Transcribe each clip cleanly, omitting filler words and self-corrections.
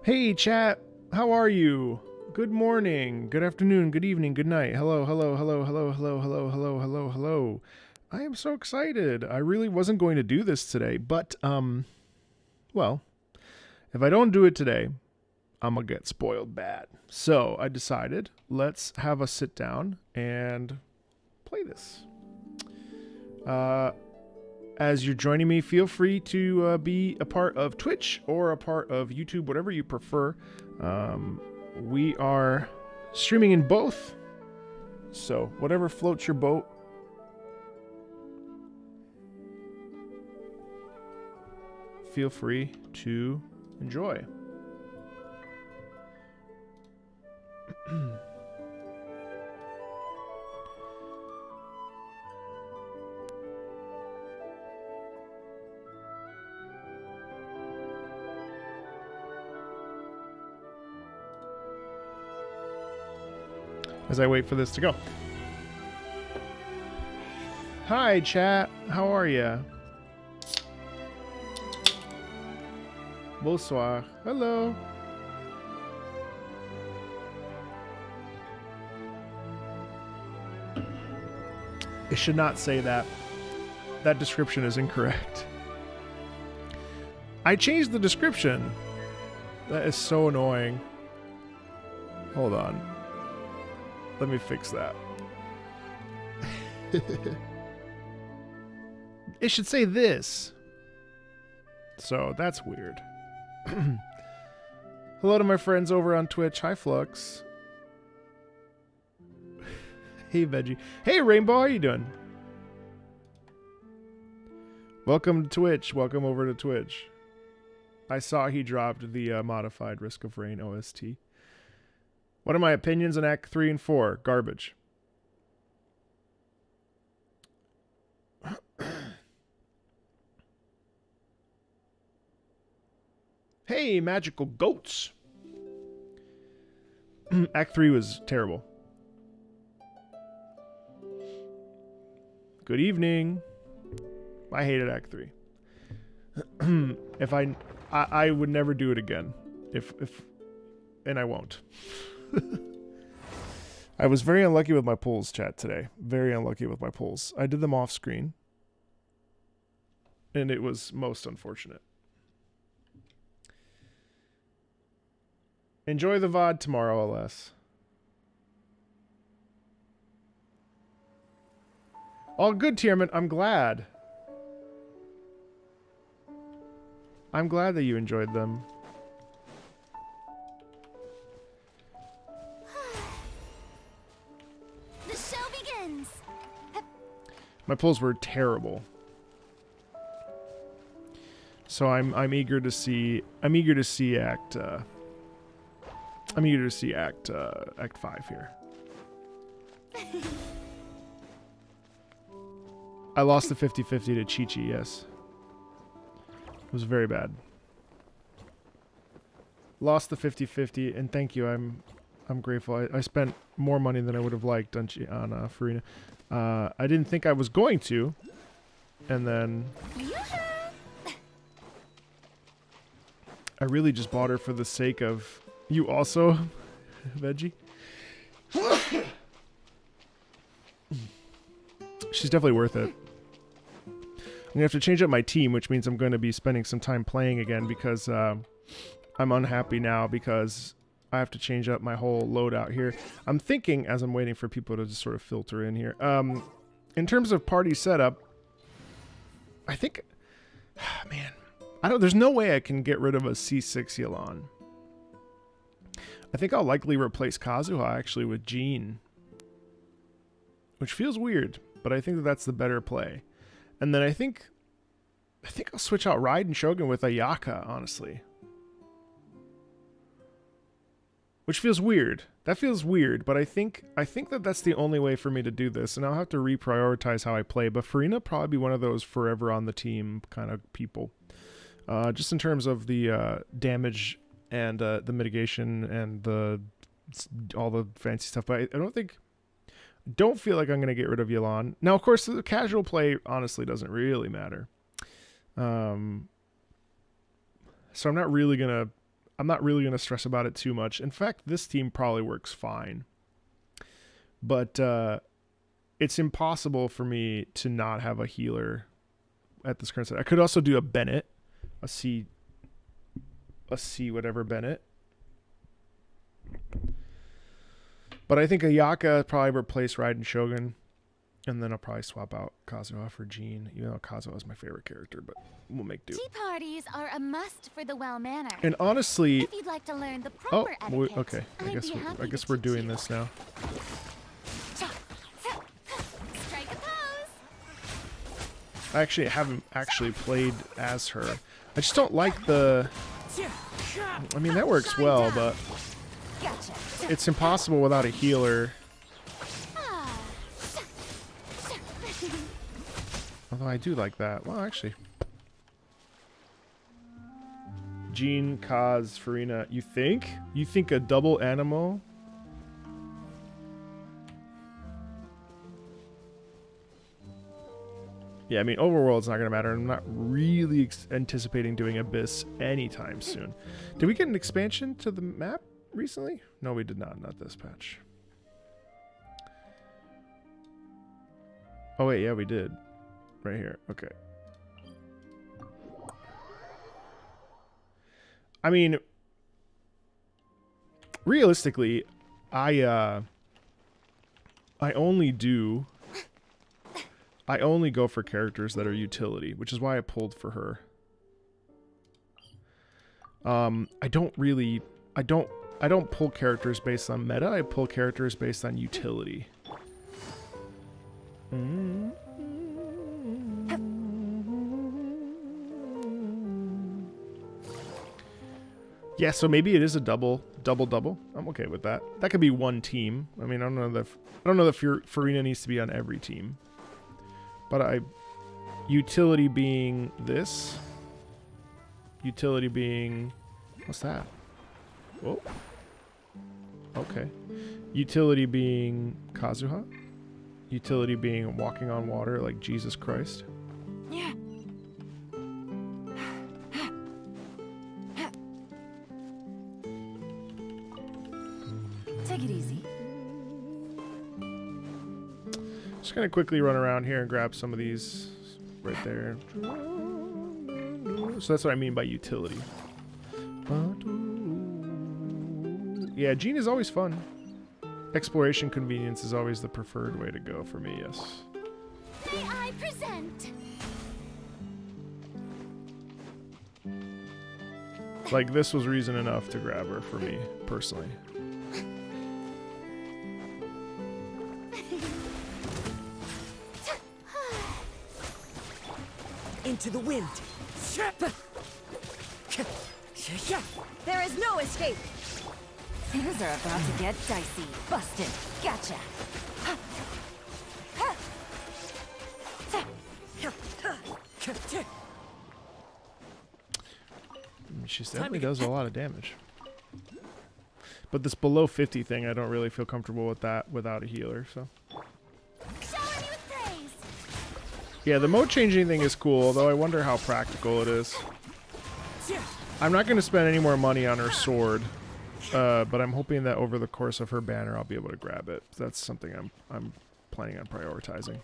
Hey chat, how are you? Good morning, good afternoon, good evening, good night. Hello, hello, hello, hello, hello, hello, hello, hello, hello. I am so excited. I really wasn't going to do this today, but well, if I don't do it today, I'm gonna get spoiled bad. So I decided, let's have a sit down and play this. As you're joining me, feel free to be a part of Twitch or a part of YouTube, whatever you prefer. We are streaming in both, so whatever floats your boat. Feel free to enjoy. As I wait for this to go. Hi, chat. How are ya? Bonsoir. Hello. It should not say that. That description is incorrect. I changed the description. That is so annoying. Hold on. Let me fix that. It should say this. So that's weird. Hello to my friends over on Twitch. Hi, Flux. Hey, Veggie. Hey, Rainbow. How you doing? Welcome to Twitch. Welcome over to Twitch. I saw he dropped the modified Risk of Rain OST. What are my opinions on Act 3 and 4? Garbage. Hey, magical goats. Act 3 was terrible. Good evening. I hated Act 3. If I would never do it again. And I won't. I was very unlucky with my pulls, chat, today. Very unlucky with my pulls. I did them off screen. And it was most unfortunate. Enjoy the VOD tomorrow, LS. All good, Tierman. I'm glad. I'm glad that you enjoyed them. The show begins. My pulls were terrible. So I'm eager to see Act Act 5 here. I lost the 50-50 to Chi-Chi, yes. It was very bad. Lost the 50-50, and thank you. I'm grateful. I spent more money than I would have liked on Farina. I didn't think I was going to, and then I really just bought her for the sake of you also, Veggie. She's definitely worth it. I'm going to have to change up my team, which means I'm going to be spending some time playing again because I'm unhappy now because I have to change up my whole loadout here. I'm thinking, as I'm waiting for people to just sort of filter in here, in terms of party setup, I think, man, there's no way I can get rid of a C6 Yelan. I think I'll likely replace Kazuha actually with Jean, which feels weird, but I think that's the better play. And then I think I'll switch out Raiden Shogun with Ayaka, honestly. Which feels weird. That feels weird, but I think that that's the only way for me to do this, and I'll have to reprioritize how I play. But Farina probably be one of those forever on the team kind of people. Just in terms of the damage and the mitigation and all the fancy stuff, but I don't feel like I'm going to get rid of Yelan. Now, of course, the casual play honestly doesn't really matter. So I'm not really going to I'm not really going to stress about it too much. In fact, this team probably works fine. But it's impossible for me to not have a healer at this current set. I could also do a Bennett, a C whatever Bennett. But I think Ayaka probably replace Raiden Shogun. And then I'll probably swap out Kazuha for Jean, even though Kazuha is my favorite character, but we'll make do. Tea parties are a must for the well-mannered. And honestly, If you'd like to learn the proper etiquette, okay. I guess we're doing this now. Strike a pose. I actually haven't actually played as her. I just don't like the. I mean, that works well, but Gotcha. it's impossible without a healer. Although I do like that. Well, actually. Jean, Kaz, Farina. You think? You think a double animal? Yeah, I mean, Overworld's not going to matter. I'm not really anticipating doing Abyss anytime soon. Did we get an expansion to the map recently? No, we did not. Not this patch. Oh, wait. Yeah, we did. Right here. Okay. I mean, realistically, I only go for characters that are utility, which is why I pulled for her. I don't pull characters based on meta. I pull characters based on utility. Yeah, so maybe it is a double. I'm okay with that. That could be one team. I mean, I don't know if Farina needs to be on every team. But utility being this. Utility being, what's that? Whoa. Okay. Utility being Kazuha. Utility being walking on water like Jesus Christ. Yeah. Take it easy. Just gonna quickly run around here and grab some of these right there. So that's what I mean by utility. Yeah, Jean is always fun. Exploration convenience is always the preferred way to go for me, yes. May I present? Like, this was reason enough to grab her for me, personally. Into the wind. There is no escape. Things are about to get dicey. Busted. Gotcha. She definitely does a lot of damage. But this below 50 thing, I don't really feel comfortable with that without a healer, so. Shower me with praise. Yeah, the mode changing thing is cool, though I wonder how practical it is. I'm not going to spend any more money on her sword, but I'm hoping that over the course of her banner, I'll be able to grab it. That's something I'm planning on prioritizing.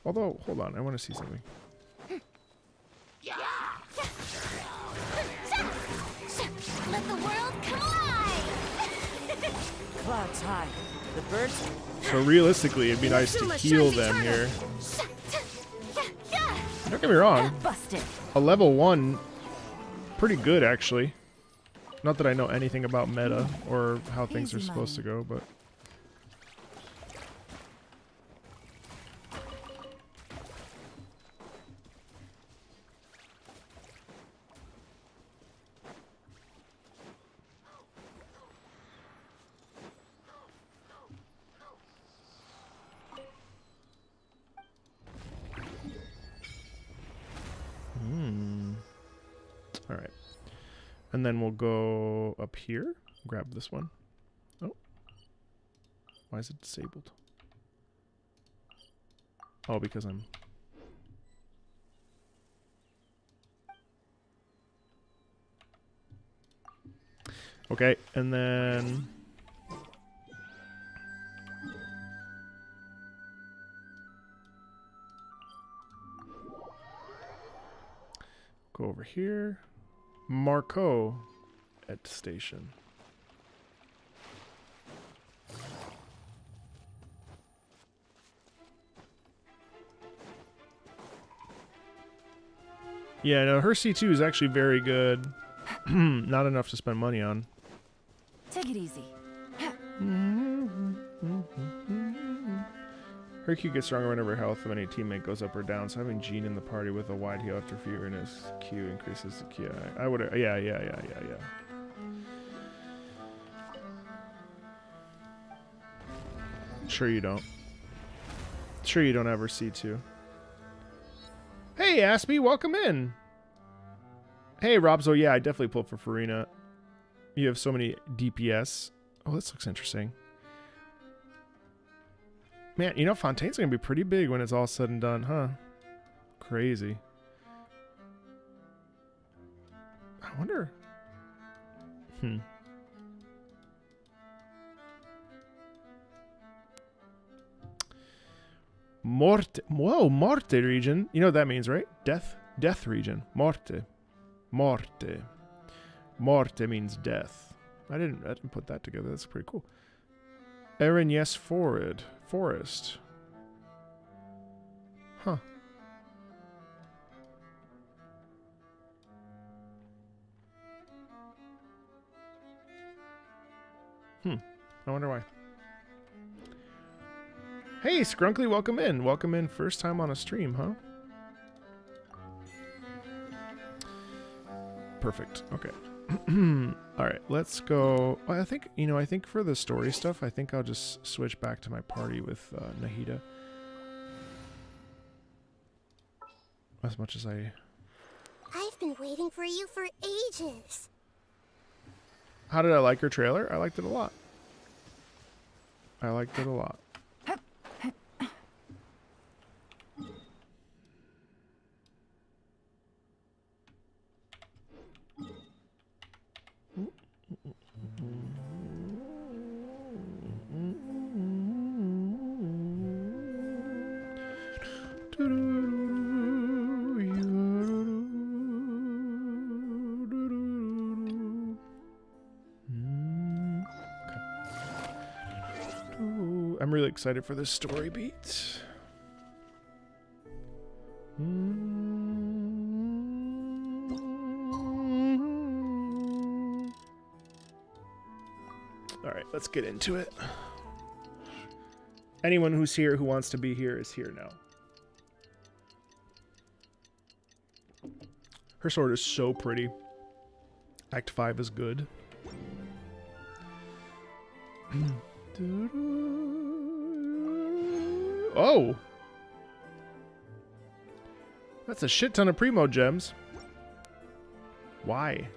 Although, hold on, I want to see something. Let the world come alive. Clouds high. The birds. So realistically, it'd be nice to heal them here. Don't get me wrong. Busted. A level 1, pretty good actually. Not that I know anything about meta or how things are supposed to go, but. All right. And then we'll go up here, grab this one. Oh. Why is it disabled? Oh, because I'm... Okay, and then go over here. Marco at station. Yeah, no, her C2 is actually very good. Not enough to spend money on. Take it easy. Her Q gets stronger whenever health of any teammate goes up or down, so having Jean in the party with a wide heal after fear in his Q increases the Q. I would, yeah. Sure you don't. Sure you don't ever C2. Hey, Aspie, welcome in. Hey, Robzo, yeah, I definitely pulled for Farina. You have so many DPS. Oh, this looks interesting. Man, you know, Fontaine's going to be pretty big when it's all said and done, huh? Crazy. I wonder. Morte. Whoa, Morte region. You know what that means, right? Death. Death region. Morte. Morte. Morte means death. I didn't put that together. That's pretty cool. Erin, yes, forward. Forest. Huh. I wonder why. Hey, Scrunkly, welcome in. Welcome in. First time on a stream, huh? Perfect. Okay. All right, let's go. Well, I think for the story stuff, I think I'll just switch back to my party with Nahida. As much as I've been waiting for you for ages. How did I like her trailer? I liked it a lot. I liked it a lot. I'm really excited for this story beat. Alright, let's get into it. Anyone who's here who wants to be here is here now. Her sword is so pretty. Act 5 is good. Oh! That's a shit ton of Primo gems. Why?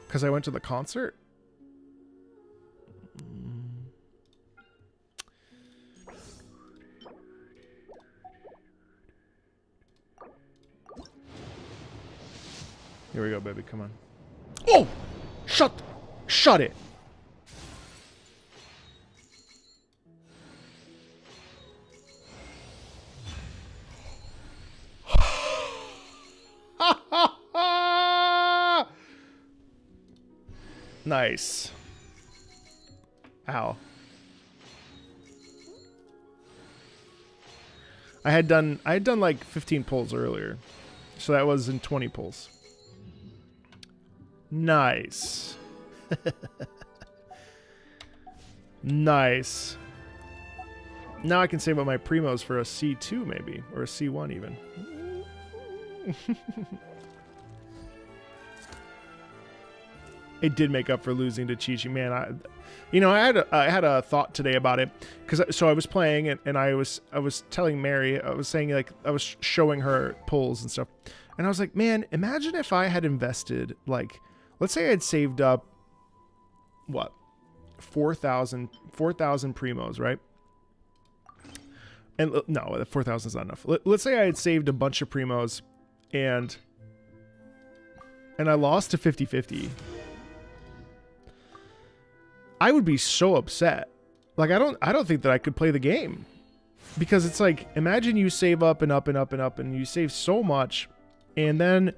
Because I went to the concert? Here we go, baby. Come on. Oh! Shut it! Nice. Ow. I had done like 15 pulls earlier. So that was in 20 pulls. Nice. Nice. Now I can save up my primos for a C2 maybe, or a C1 even. It did make up for losing to Chi-Chi. Man, I had a thought today about it, because I was playing and I was telling Mary, I was saying, like, I was showing her pulls and stuff, and I was like, man, imagine if I had invested, like, let's say I had saved up what, 4,000 primos, right? And no, 4,000 is not enough. Let's say I had saved a bunch of primos and I lost to 50-50. I would be so upset. Like I don't think that I could play the game. Because it's like, imagine you save up and up and up and up and you save so much. And then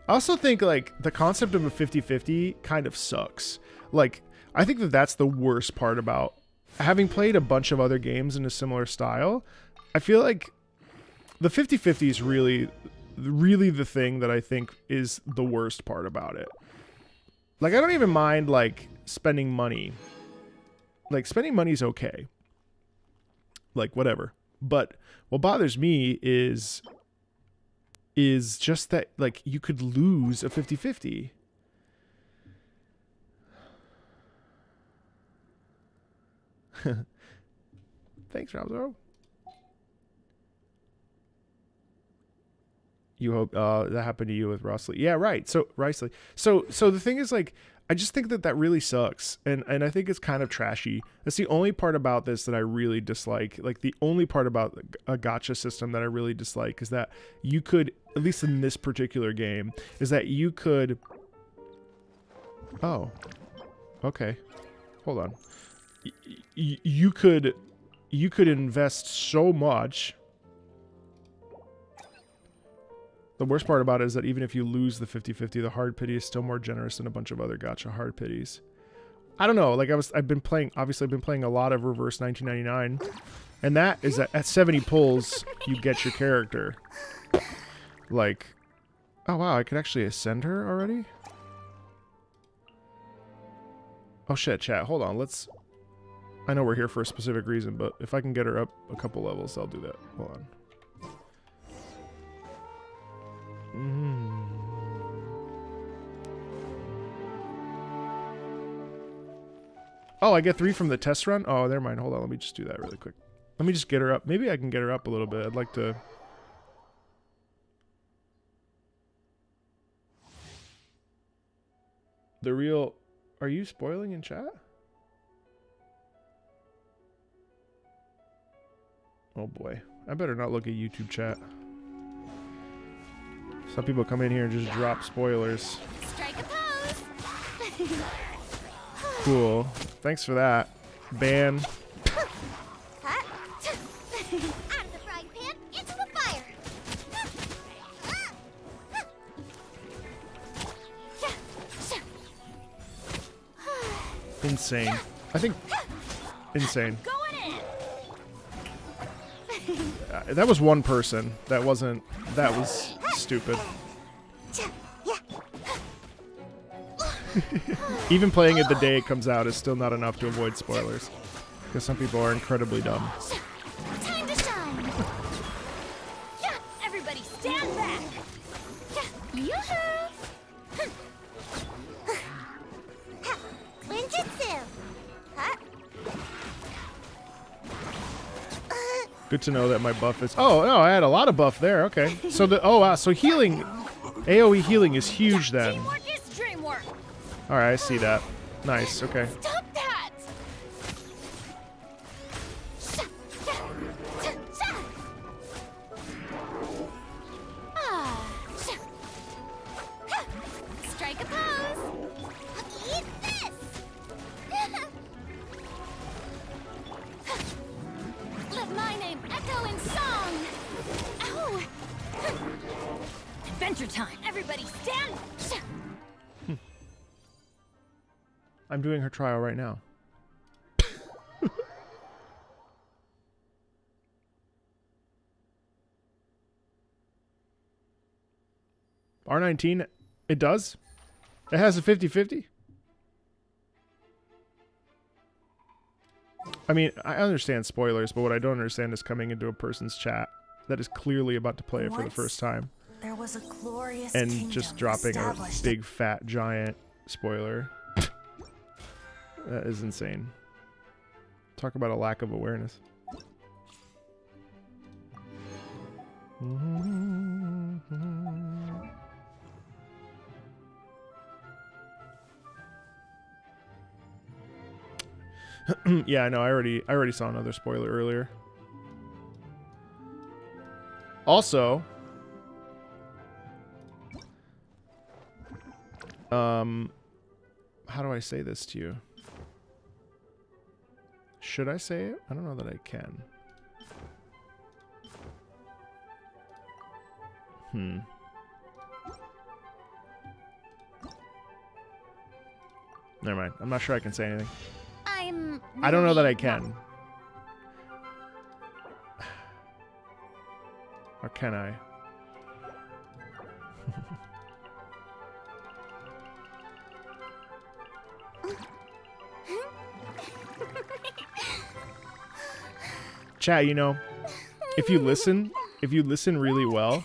I also think like the concept of a 50-50 kind of sucks. Like, I think that that's the worst part about having played a bunch of other games in a similar style. I feel like the 50-50 is really the thing that I think is the worst part about it. Like, I don't even mind like spending money. Like, spending money is okay. Like, whatever. But what bothers me is just that, like, you could lose a 50-50. Thanks, Robzo. You hope that happened to you with Rossley. Yeah, right. So Risley. So the thing is, like, I just think that really sucks, and I think it's kind of trashy. That's the only part about this that I really dislike. Like, the only part about a gacha system that I really dislike is that you could, at least in this particular game, is that you could. Oh, okay. Hold on. You could invest so much. The worst part about it is that even if you lose the 50-50, the hard pity is still more generous than a bunch of other gacha hard pities. I don't know. Like, I've been playing a lot of Reverse 1999, and that is that at 70 pulls you get your character. Like, oh wow, I could actually ascend her already. Oh shit, chat. Hold on. I know we're here for a specific reason, but if I can get her up a couple levels, I'll do that. Hold on. Oh, I get 3 from the test run? Oh, never mind. Hold on. Let me just do that really quick. Let me just get her up. Maybe I can get her up a little bit. I'd like to... The real... Are you spoiling in chat? Oh boy. I better not look at YouTube chat. Some people come in here and just drop spoilers. Strike a pose. Cool. Thanks for that. Ban. Out of the frying pan, into the fire. Insane. I think... Insane. Going in. That was one person. That wasn't... That was stupid. Even playing it the day it comes out is still not enough to avoid spoilers. Because some people are incredibly dumb. Time to shine. Everybody stand back. Yoo-hoo. Ninjutsu. Huh? Good to know that my buff is... Oh, no, I had a lot of buff there. Okay. So the... Oh, wow. So healing... AoE healing is huge then. Teamwork is dreamwork. Alright, I see that. Nice. Okay. Stop that. Strike a pose. Eat this. Let my name echo in song. Ow. Adventure time. Everybody stand. I'm doing her trial right now. R19, it does? It has a 50-50? I mean, I understand spoilers, but what I don't understand is coming into a person's chat that is clearly about to play it for the first time. There was a glorious And kingdom just dropping a established. big, fat, giant spoiler. That is insane. Talk about a lack of awareness. Yeah, I know. I already saw another spoiler earlier. Also, how do I say this to you? Should I say it? I don't know that I can. Never mind. I'm not sure I can say anything. I don't know that I can. Or can I? Chat, you know, if you listen really well,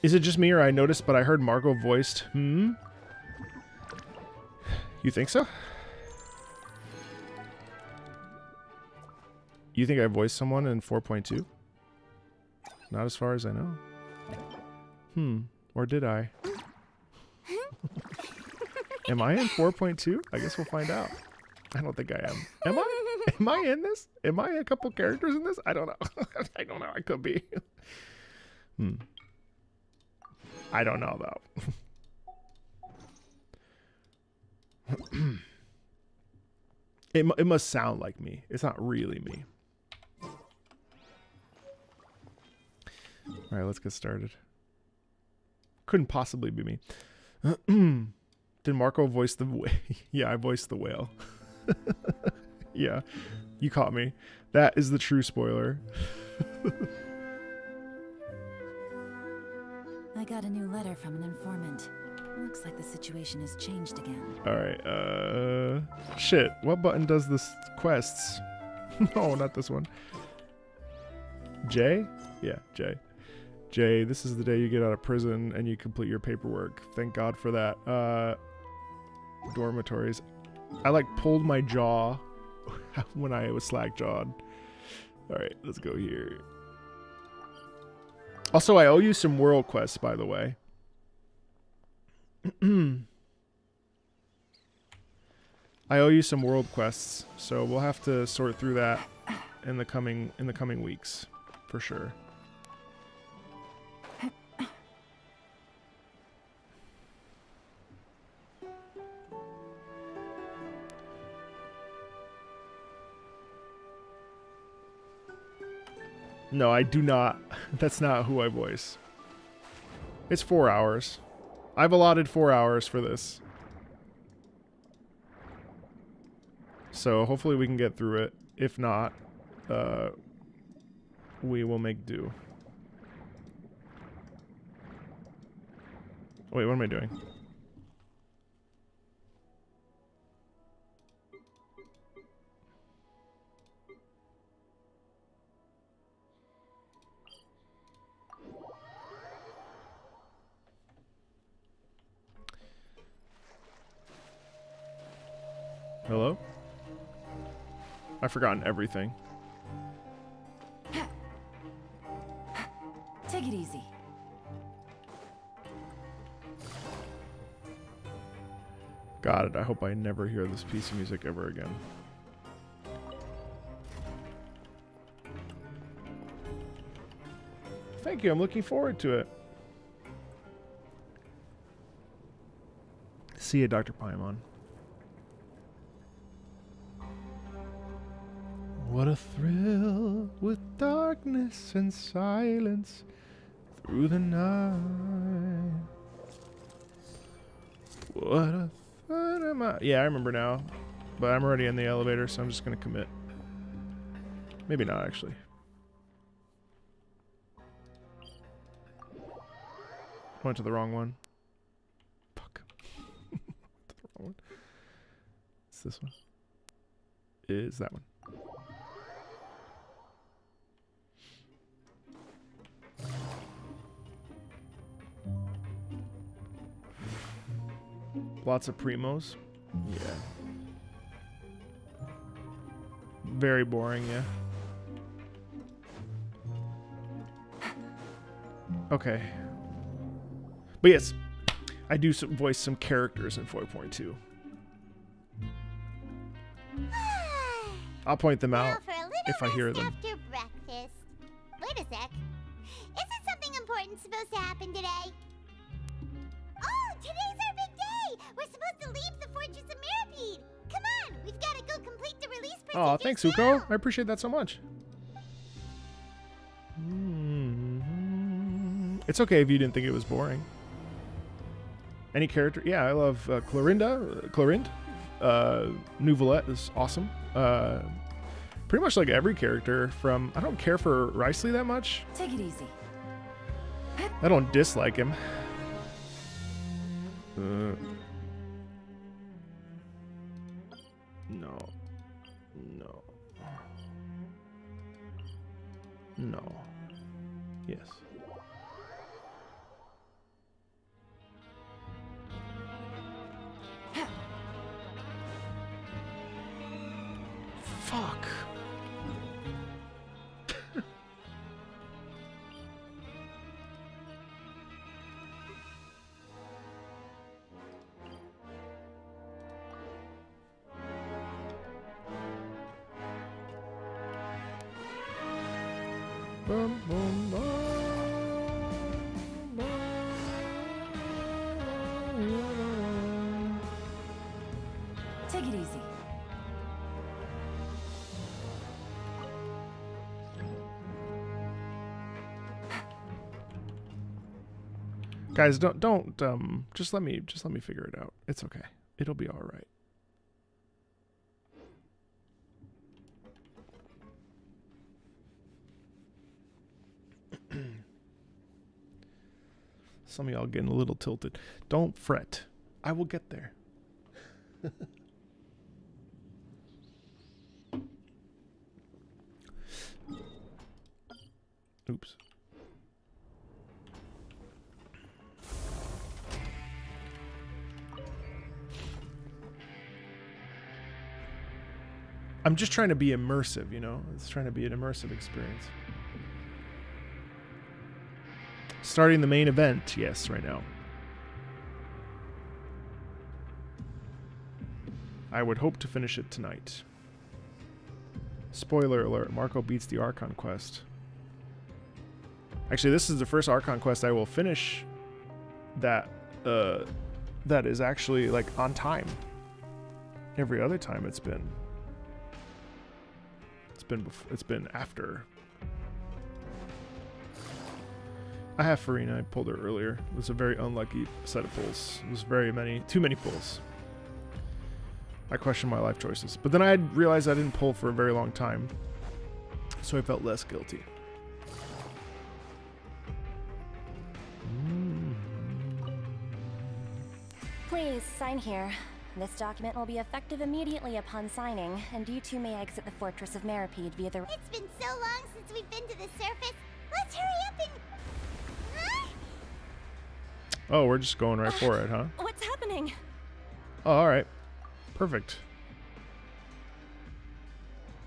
is it just me or I noticed, but I heard Marco voiced, You think so? You think I voiced someone in 4.2? Not as far as I know. Or did I? Am I in 4.2? I guess we'll find out. I don't think I am. Am I? Am I in this? Am I a couple characters in this? I don't know. I don't know. I could be. I don't know, though. It must sound like me. It's not really me. All right, let's get started. Couldn't possibly be me. Did Marco voice the whale? Yeah, I voiced the whale. Yeah, you caught me. That is the true spoiler. I got a new letter from an informant. Looks like the situation has changed again. Alright, shit. What button does this quests? No, not this one. J? Yeah, J. J, this is the day you get out of prison and you complete your paperwork. Thank God for that. Dormitories. I like pulled my jaw when I was slack-jawed. Alright, let's go here. Also, I owe you some world quests, by the way. I owe you some world quests, so we'll have to sort through that in the coming weeks, for sure. No, I do not. That's not who I voice. It's 4 hours. I've allotted 4 hours for this. So hopefully we can get through it. If not, we will make do. Wait, what am I doing? Hello? I've forgotten everything. Take it easy. Got it. I hope I never hear this piece of music ever again. Thank you. I'm looking forward to it. See you, Dr. Paimon. What a thrill with darkness and silence through the night. What a fun am I? Yeah, I remember now. But I'm already in the elevator, so I'm just going to commit. Maybe not, actually. Went to the wrong one. Fuck. Went to the wrong one. It's this one. Is that one. Lots of primos. Yeah. Very boring, yeah. Okay. But yes, I do voice some characters in 4.2. I'll point them out Now for a little if I hear rest them. after breakfast. Wait a sec. Isn't something important supposed supposed to happen today? Oh, today's our big day! We're supposed to leave the Fortress of Mirapede! Come on, we've got to go complete the release procedure. Oh, thanks, Uko. I appreciate that so much. It's okay if you didn't think it was boring. Any character? Yeah, I love Clorinde. Nouvelette is awesome. Pretty much like every character from... I don't care for Ricely that much. Take it easy. I don't dislike him. No. No. No. Yes. Fuck. Bum, bum, bum, bum. Take it easy. Guys, don't just let me figure it out. It's okay. It'll be all right. Some of y'all getting a little tilted. Don't fret. I will get there. Oops. I'm just trying to be immersive, you know? It's trying to be an immersive experience. Starting the main event, yes, right now. I would hope to finish it tonight. Spoiler alert, Marco beats the Archon quest. Actually, this is the first Archon quest I will finish that is actually like on time. Every other time it's been after. I have Farina. I pulled her earlier. It was a very unlucky set of pulls. It was too many pulls. I questioned my life choices. But then I realized I didn't pull for a very long time. So I felt less guilty. Please, sign here. This document will be effective immediately upon signing, and you two may exit the Fortress of Mirapede via the... It's been so long since we've been to the surface. Let's hurry up and... Huh? Oh, we're just going right for it, huh? What's happening? Oh, all right. Perfect.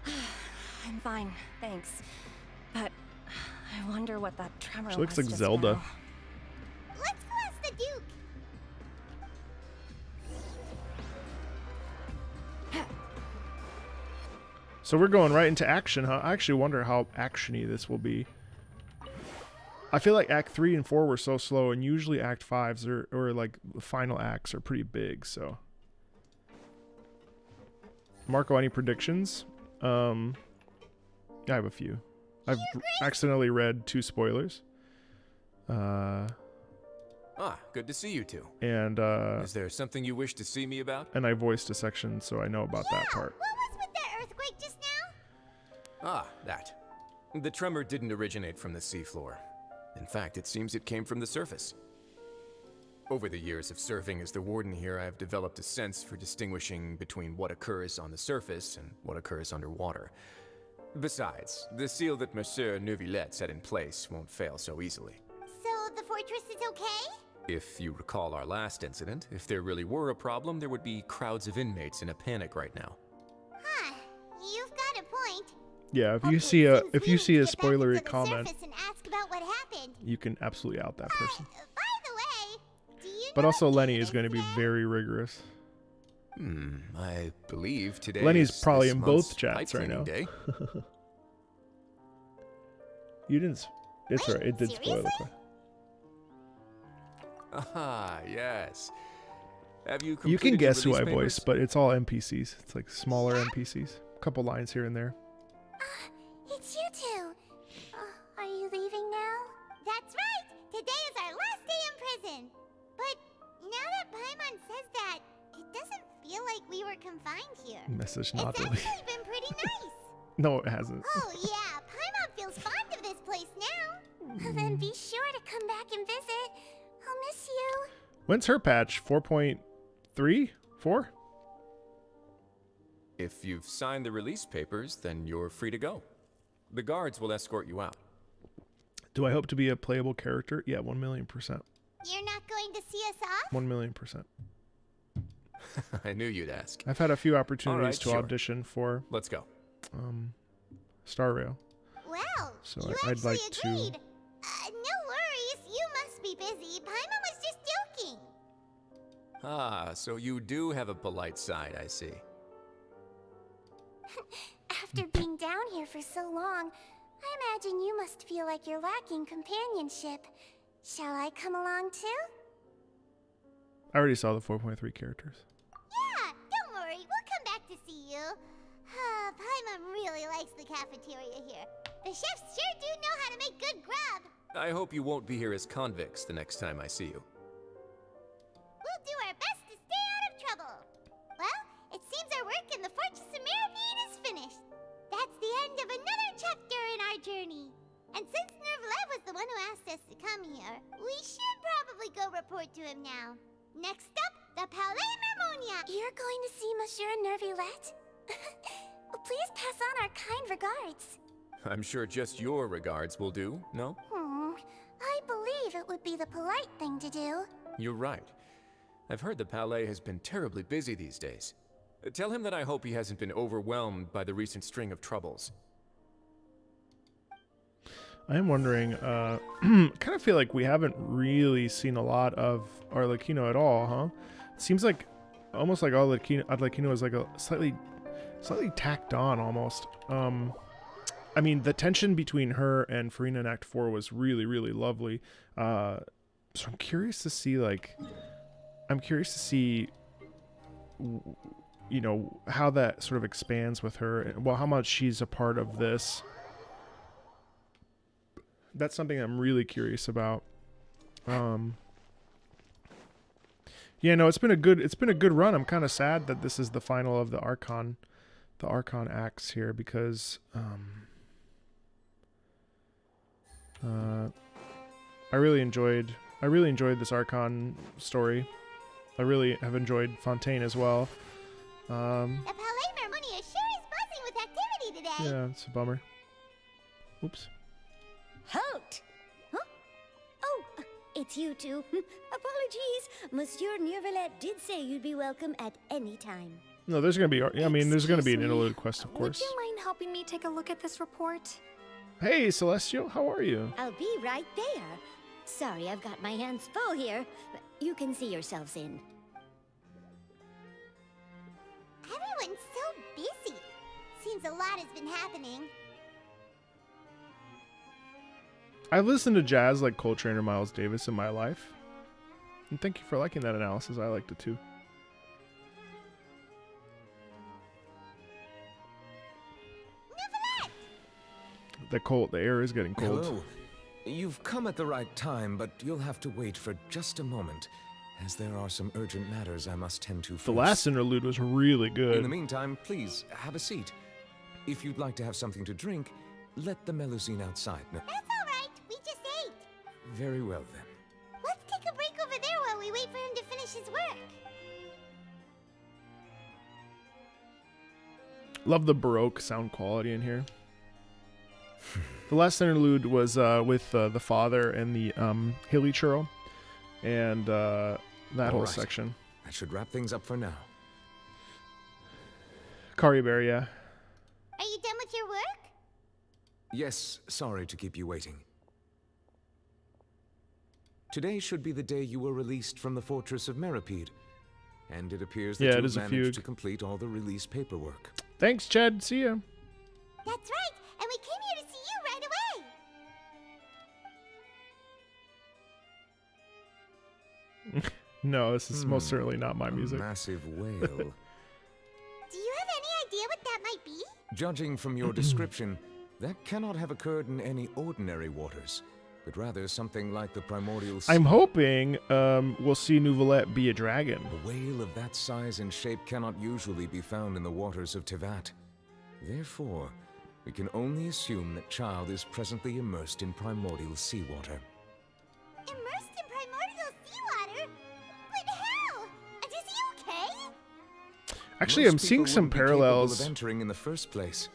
I'm fine, thanks. But I wonder what that tremor She looks was like just Zelda. now. Let's go ask the Duke. So we're going right into action, huh? I actually wonder how actiony this will be. I feel like Act 3 and 4 were so slow, and usually Act 5s or like the final acts are pretty big, so. Marco, any predictions? I have a few. I've accidentally read 2 spoilers. Good to see you two. And Is there something you wish to see me about? and I voiced a section, so I know about that part. What was with that earthquake just now? That. The tremor didn't originate from the seafloor. In fact, it seems it came from the surface. Over the years of serving as the warden here, I have developed a sense for distinguishing between what occurs on the surface and what occurs underwater. Besides, the seal that Monsieur Neuvillette set in place won't fail so easily. So the fortress is okay? If you recall our last incident, if there really were a problem, there would be crowds of inmates in a panic right now. Huh. You've got a point. Yeah, if Okay, you see a since we need to get back spoilery into the comment, surface and ask about what happened. you can absolutely out that person. By the way, do you But know also what Lenny date is going to be today? very rigorous. I believe today Lenny's is probably this in month's both chats pipe right now. cleaning Day. You didn't. It's Wait, right. It did spoil the seriously? question. Ah, yes. Have you You completed can your guess who release I voice, papers? but it's all NPCs. It's like smaller NPCs. A couple lines here and there. It's you two. Are you leaving now? That's right. Today is our last day in prison. But now that Paimon says that, it doesn't feel like we were confined here. Message not It's deleted. actually been pretty nice. No, it hasn't. Oh yeah, Paimon feels fond of this place now. Then be sure to come back and visit. I'll miss you. When's her patch? 4.3? 4? If you've signed the release papers, then you're free to go. The guards will escort you out. Do I hope to be a playable character? Yeah, 1,000,000%. You're not going to see us off? 1,000,000%. I knew you'd ask. I've had a few opportunities All right, to sure. audition for Let's go. Star Rail. Well, So you I'd actually like to- agreed. No worries, you must be busy. Paimon was just joking. Ah, so you do have a polite side, I see. After being down here for so long, I imagine you must feel like you're lacking companionship. Shall I come along too? I already saw the 4.3 characters. Yeah, don't worry, we'll come back to see you. Paimon really likes the cafeteria here. The chefs sure do know how to make good grub. I hope you won't be here as convicts the next time I see you. We'll do our best to stay out of trouble. Well, it seems our work in the Fortress of Mirabine is finished. That's the end of another chapter in our journey. And since Nervlev was the one who asked us to come here, we should probably go report to him now. Next up, the Palais Mermonia. You're going to see Monsieur Nervillette? Please pass on our kind regards. I'm sure just your regards will do, no? I believe it would be the polite thing to do. You're right. I've heard the Palais has been terribly busy these days. Tell him that I hope he hasn't been overwhelmed by the recent string of troubles. I am wondering, kind of feel like we haven't really seen a lot of Arlecchino at all, huh? Seems like, almost like Arlecchino is like a slightly tacked on almost. I mean, the tension between her and Farina in Act 4 was really, really lovely. So I'm curious to see, you know, how that sort of expands with her, and well, how much she's a part of this. That's something I'm really curious about. Yeah, no, it's been a good run. I'm kind of sad that this is the final of the Archon acts here, because I really enjoyed this Archon story. I really have enjoyed Fontaine as well. The Palais Mermonia sure is buzzing with activity today. Yeah, it's a bummer. Oops. Halt! Huh? Oh, it's you two. Apologies. Monsieur Nervillette did say you'd be welcome at any time. No, there's gonna be. I mean, there's gonna be an Excuse me. interlude quest, of Would course. you mind helping me take a look at this report? Hey, Celestial, how are you? I'll be right there. Sorry, I've got my hands full here. But you can see yourselves in. Everyone's so busy. Seems a lot has been happening. I've listened to jazz like Coltrane or Miles Davis in my life. And thank you for liking that analysis. I liked it too. The air is getting cold. Hello. You've come at the right time, but you'll have to wait for just a moment, as there are some urgent matters I must tend to first. The last interlude was really good. In the meantime, please, have a seat. If you'd like to have something to drink, let the Melusine outside. No. That's all right. We just ate. Very well, then. Let's take a break over there while we wait for him to finish his work. Love the Baroque sound quality in here. The last interlude was with the father and the hilly churl, and that whole right. section. That should wrap things up for now. Carrier, yeah. Are you done with your work? Yes, sorry to keep you waiting. Today should be the day you were released from the Fortress of Meripede, and it appears that Yeah, you it is have a managed fugue. to complete all the release paperwork. Thanks, Chad. See ya. That's right. And we came here to see you right away. No, this is most certainly not my A music. massive whale. Do you have any idea what that might be? Judging from your description, that cannot have occurred in any ordinary waters, but rather something like the primordial sea. I'm hoping we'll see Nouvelette be a dragon. A whale of that size and shape cannot usually be found in the waters of Tevat. Therefore, we can only assume that Child is presently immersed in primordial seawater. Immersed in primordial seawater? But how? And is he okay? Actually, Most I'm seeing people some wouldn't be capable parallels. of entering in the first place.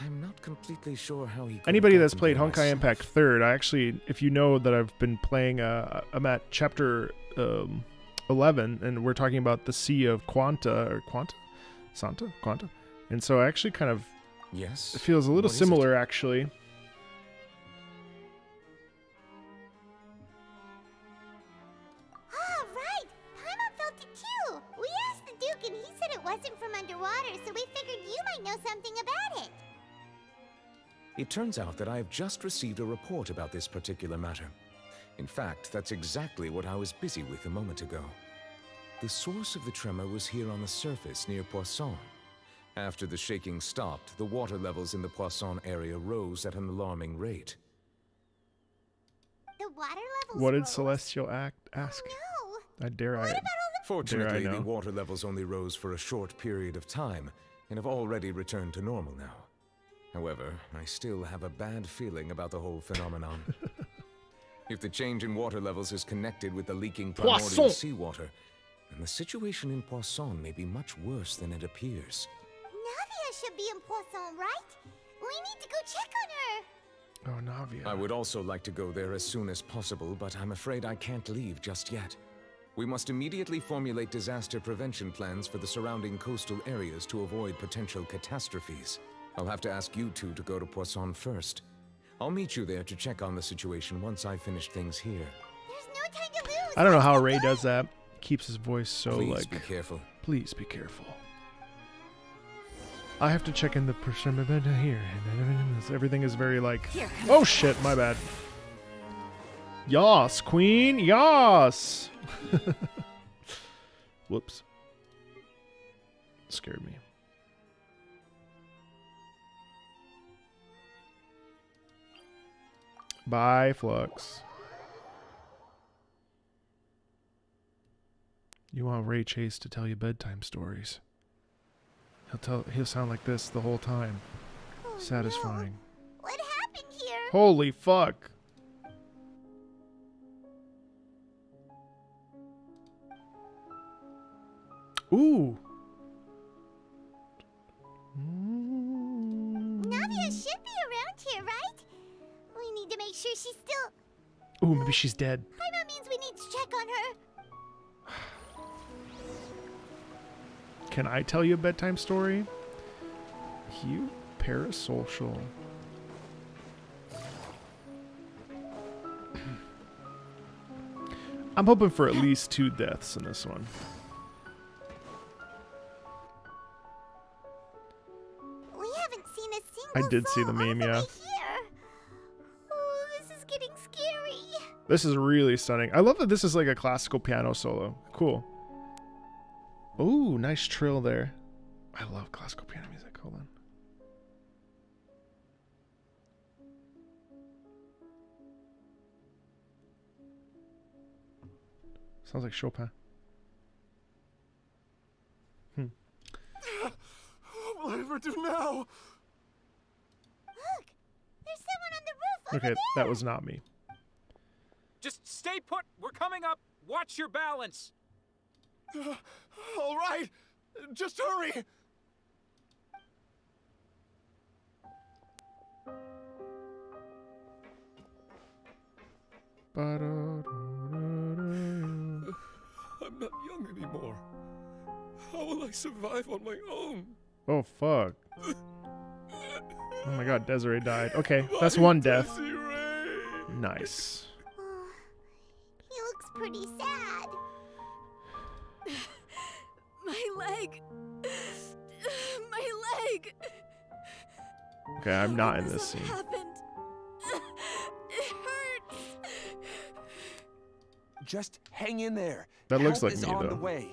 I'm not completely sure how he could have Anybody that's gotten played there Honkai Impact 3rd, I actually, if you know that I've been playing, I'm at chapter 11, and we're talking about the Sea of Quanta. And so I actually kind of, Yes. it feels a little What is similar, actually. Ah, right! Paimon felt it too! We asked the Duke and he said it wasn't from underwater, so we figured you might know something about it. It turns out that I have just received a report about this particular matter. In fact, that's exactly what I was busy with a moment ago. The source of the tremor was here on the surface near Poisson. After the shaking stopped, the water levels in the Poisson area rose at an alarming rate. The water levels What did rose. Celestial ask? No! I dare I. What about all the Fortunately, know. the water levels only rose for a short period of time and have already returned to normal now. However, I still have a bad feeling about the whole phenomenon. If the change in water levels is connected with the leaking primordial Poisson! seawater, then the situation in Poisson may be much worse than it appears. Navia should be in Poisson, right? We need to go check on her! Oh, Navia. I would also like to go there as soon as possible, but I'm afraid I can't leave just yet. We must immediately formulate disaster prevention plans for the surrounding coastal areas to avoid potential catastrophes. I'll have to ask you two to go to Poisson first. I'll meet you there to check on the situation once I've finished things here. There's no time to lose! I don't know how Let's Ray go! does that. Keeps his voice so Please be like. careful. Please be careful. I have to check in the percent here. Everything is very like. Oh shit! My bad. Yas, Queen. Yas. Whoops. Scared me. Bye, Flux. You want Ray Chase to tell you bedtime stories. He'll sound like this the whole time. Oh, Satisfying. no. What happened here? Holy fuck. Ooh. Navia should be around here, right? We need to make sure she's still... Ooh, maybe she's dead. Paimon means we need to check on her. Can I tell you a bedtime story? You parasocial. I'm hoping for at least 2 deaths in this one. We haven't seen a single I did see soul the all meme, way yeah. here. Oh, this is getting scary. This is really stunning. I love that this is like a classical piano solo. Cool. Ooh, nice trill there. I love classical piano music. Hold on. Sounds like Chopin. What will I ever do now? Look, there's someone on the roof over Okay, there. that was not me. Just stay put. We're coming up. Watch your balance. All right, just hurry. I'm not young anymore. How will I survive on my own? Oh, fuck. Oh my god, Desiree died. Okay, that's one death. Desiree. Nice. Oh, he looks pretty sad. My leg. My leg. Okay, I'm not in How this this scene. happened? It hurts. Just hang in there. That looks Help like is me, on though. the way.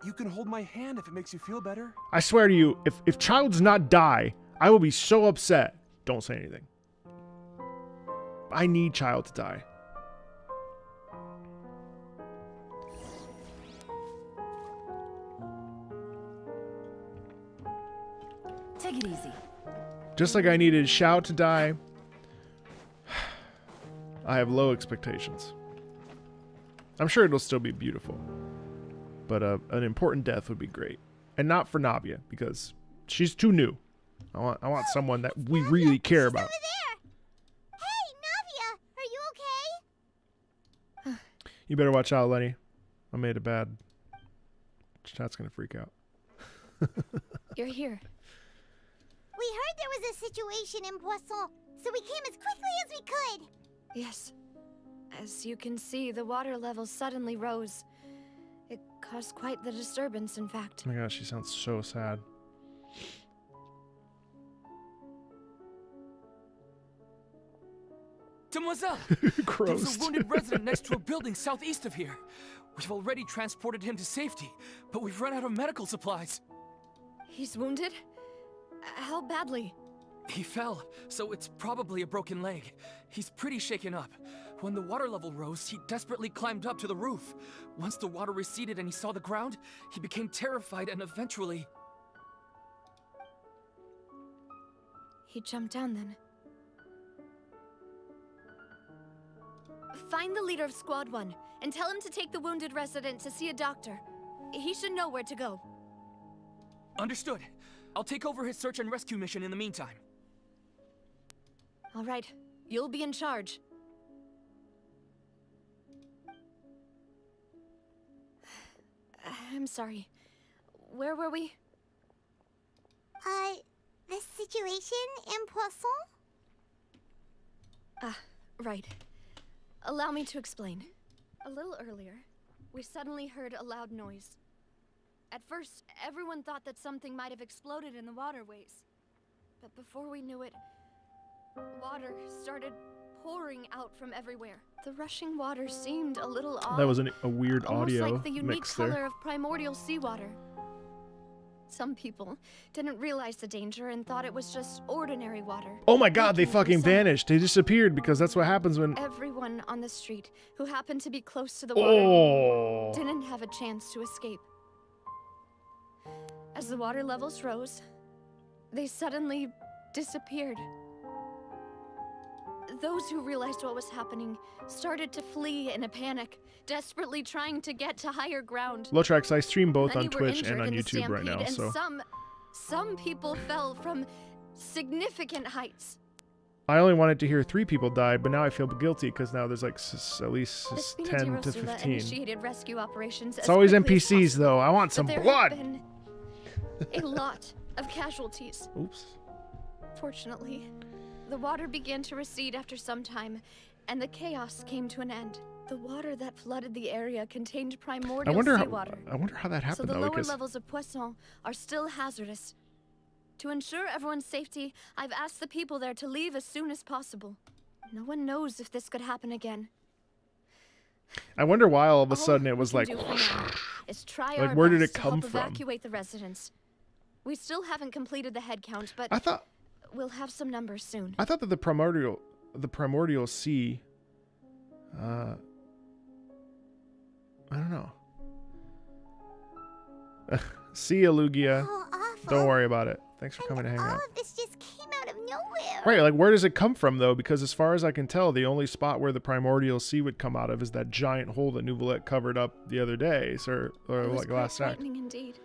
You can hold my hand if it makes you feel better. I swear to you, if Child does not die, I will be so upset. Don't say anything. I need Child to die. Take it easy. Just like I needed Xiao to die, I have low expectations. I'm sure it'll still be beautiful, but an important death would be great, and not for Navia because she's too new. I want someone that we really care about. Over there. Hey, Navia, are you okay? You better watch out, Lenny. I made a bad. Chat's gonna freak out. You're here. We heard there was a situation in Poisson, so we came as quickly as we could. Yes. As you can see, the water level suddenly rose. It caused quite the disturbance, in fact. Oh my gosh, she sounds so sad. Demoiselle! Gross. There's a wounded resident next to a building southeast of here. We've already transported him to safety, but we've run out of medical supplies. He's wounded? How badly? He fell, so it's probably a broken leg. He's pretty shaken up. When the water level rose, he desperately climbed up to the roof. Once the water receded and he saw the ground, he became terrified and eventually... He jumped down then. Find the leader of Squad 1 and tell him to take the wounded resident to see a doctor. He should know where to go. Understood. I'll take over his search and rescue mission in the meantime. All right, you'll be in charge. I'm sorry. Where were we? The situation in Poisson? Ah, right. Allow me to explain. A little earlier, we suddenly heard a loud noise. At first, everyone thought that something might have exploded in the waterways. But before we knew it, water started pouring out from everywhere. The rushing water seemed a little odd. That was a weird audio almost like the unique mix color there. of primordial seawater. Some people didn't realize the danger and thought it was just ordinary water. Oh my god, they Making it from fucking some- vanished. They disappeared because that's what happens when... Everyone on the street who happened to be close to the water Oh. didn't have a chance to escape. As the water levels rose, they suddenly disappeared. Those who realized what was happening started to flee in a panic, desperately trying to get to higher ground. Lotrax, I stream both Many on were Twitch injured and on in the YouTube right now, stampede, so... and some people fell from significant heights. I only wanted to hear 3 people died, but now I feel guilty because now there's like at least The 10 Spina to di Rosula 15. initiated rescue operations It's as always quickly as NPCs possible, though. I want but some there have blood. been a lot of casualties. Oops. Fortunately, the water began to recede after some time, and the chaos came to an end. The water that flooded the area contained primordial seawater. I wonder how that So happened the though, lower because levels of Poisson are still hazardous. To ensure everyone's safety, I've asked the people there to leave as soon as possible. No one knows if this could happen again. I wonder why all of a sudden it All was we like, can do for now is try like our where did best it to come help from? evacuate the residents. We still haven't completed the head count, but I thought we'll have some numbers soon. that the primordial sea, I don't know. See ya, Lugia. Oh, awful. Don't worry about it. Thanks for coming to hang All out. of this just came out of nowhere. Right, like where does it come from though? Because as far as I can tell, the only spot where the primordial sea would come out of is that giant hole that Nouvelette covered up the other day, or It was like quite last act. frightening indeed.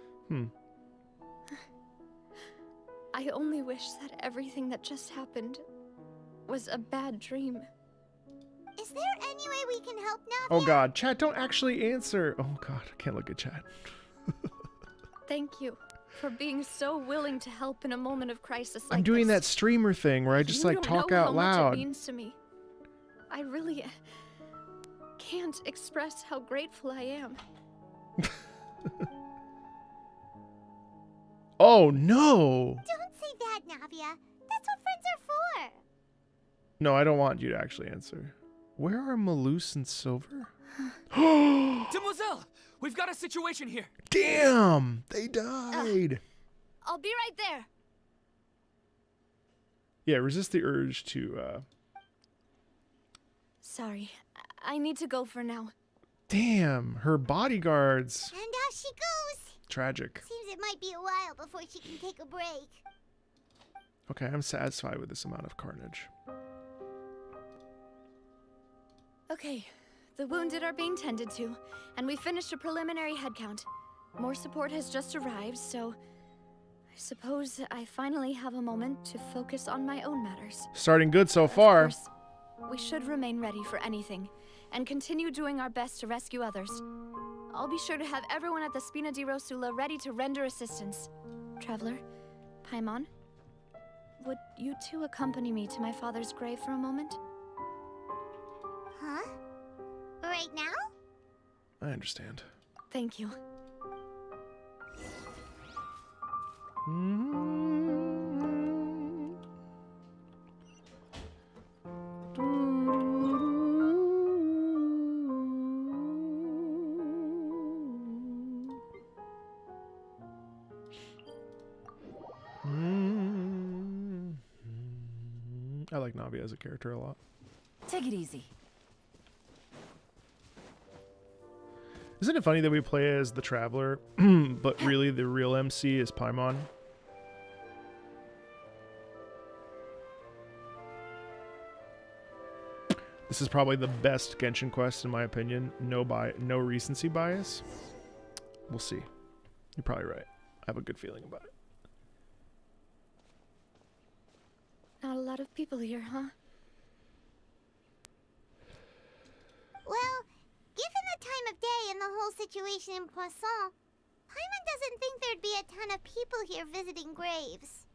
I only wish that everything that just happened was a bad dream. Is there any way we can help now? Oh god, chat, don't actually answer. Oh god, I can't look at chat. Thank you for being so willing to help in a moment of crisis like I'm doing this. that streamer thing where I just You like don't talk know out how much loud. it means to me. I really can't express how grateful I am. Oh no! Don't say that, Navia. That's what friends are for. No, I don't want you to actually answer. Where are Malus and Silver? Demoiselle, we've got a situation here. Damn, they died. I'll be right there. Yeah, resist the urge to, Sorry, I need to go for now. Damn, her bodyguards. And off she goes. Tragic. Seems it might be a while before she can take a break. Okay, I'm satisfied with this amount of carnage. Okay, the wounded are being tended to, and we finished a preliminary head count. More support has just arrived, so I suppose I finally have a moment to focus on my own matters. Starting good so far. Of course, we should remain ready for anything, and continue doing our best to rescue others. I'll be sure to have everyone at the Spina di Rosula ready to render assistance. Traveler, Paimon, would you two accompany me to my father's grave for a moment? Huh? Right now? I understand. Thank you. I like Navi as a character a lot. Take it easy. Isn't it funny that we play as the Traveler, but really the real MC is Paimon? This is probably the best Genshin quest in my opinion. No recency bias. We'll see. You're probably right. I have a good feeling about it. Not a lot of people here, huh? Well, given the time of day and the whole situation in Poisson, Paimon doesn't think there'd be a ton of people here visiting graves.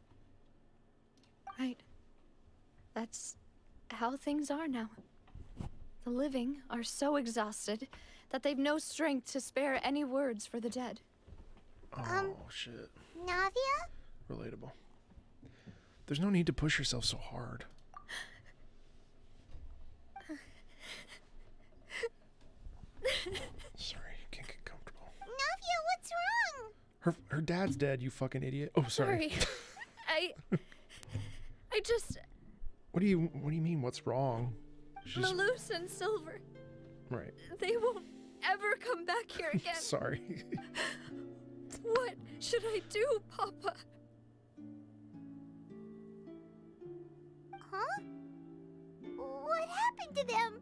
Right. That's how things are now. The living are so exhausted that they've no strength to spare any words for the dead. Oh, shit. Navia? Relatable. There's no need to push yourself so hard. Sorry, you can't get comfortable. Navia, what's wrong? Her dad's dead, you fucking idiot. Oh, sorry. I just... What do you mean, what's wrong? Malus and Silver. Right. They won't ever come back here again. Sorry. What should I do, Papa? Huh? What happened to them?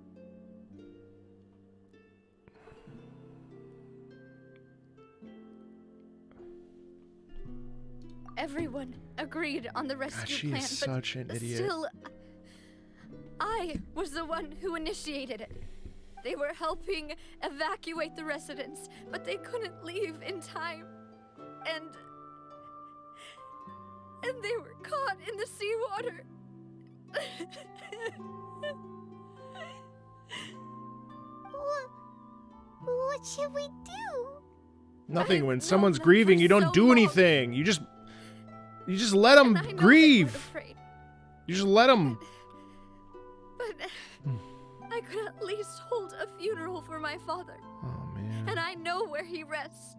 Everyone agreed on the rescue she plan, is such an idiot. Still, I was the one who initiated it. They were helping evacuate the residents, but they couldn't leave in time. And they were caught in the seawater. What should we do? Nothing. When someone's grieving, you don't do anything. You just let them grieve. You just let them. But I could at least hold a funeral for my father. Oh, man. And I know where he rests.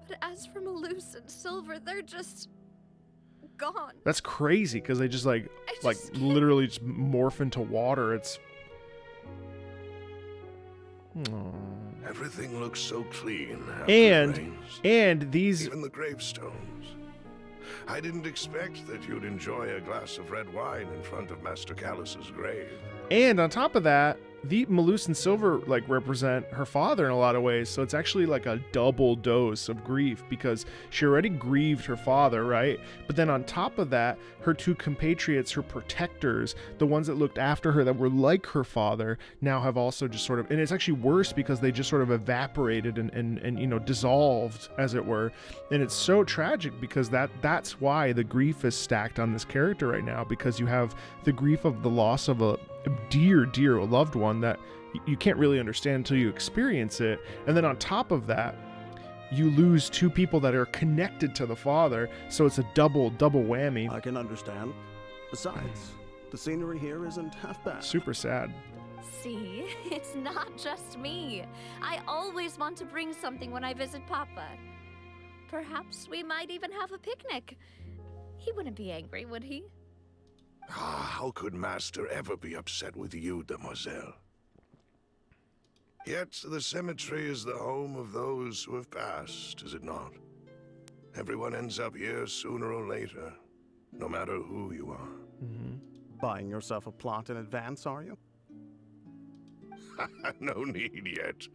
But as for Malus and Silver, they're just gone. That's crazy because they just like literally just morph into water. It's. Aww. Everything looks so clean after And it rains. and these Even the gravestones. I didn't expect that you'd enjoy a glass of red wine in front of Master Callus's grave. And on top of that, the Malus and Silver like represent her father in a lot of ways. So it's actually like a double dose of grief because she already grieved her father, right? But then on top of that, her two compatriots, her protectors, the ones that looked after her that were like her father, now have also just sort of, and it's actually worse because they just sort of evaporated and you know, dissolved, as it were. And it's so tragic because that's why the grief is stacked on this character right now, because you have the grief of the loss of a dear loved one that you can't really understand until you experience it, and then on top of that you lose two people that are connected to the father, so it's a double whammy. I can understand. Besides, the scenery here isn't half bad. Super sad. See, it's not just me. I always want to bring something when I visit Papa. Perhaps we might even have a picnic. He wouldn't be angry, would he? How could Master ever be upset with you, demoiselle? Yet the cemetery is the home of those who have passed, is it not? Everyone ends up here sooner or later, no matter who you are. Buying yourself a plot in advance, are you? No need yet.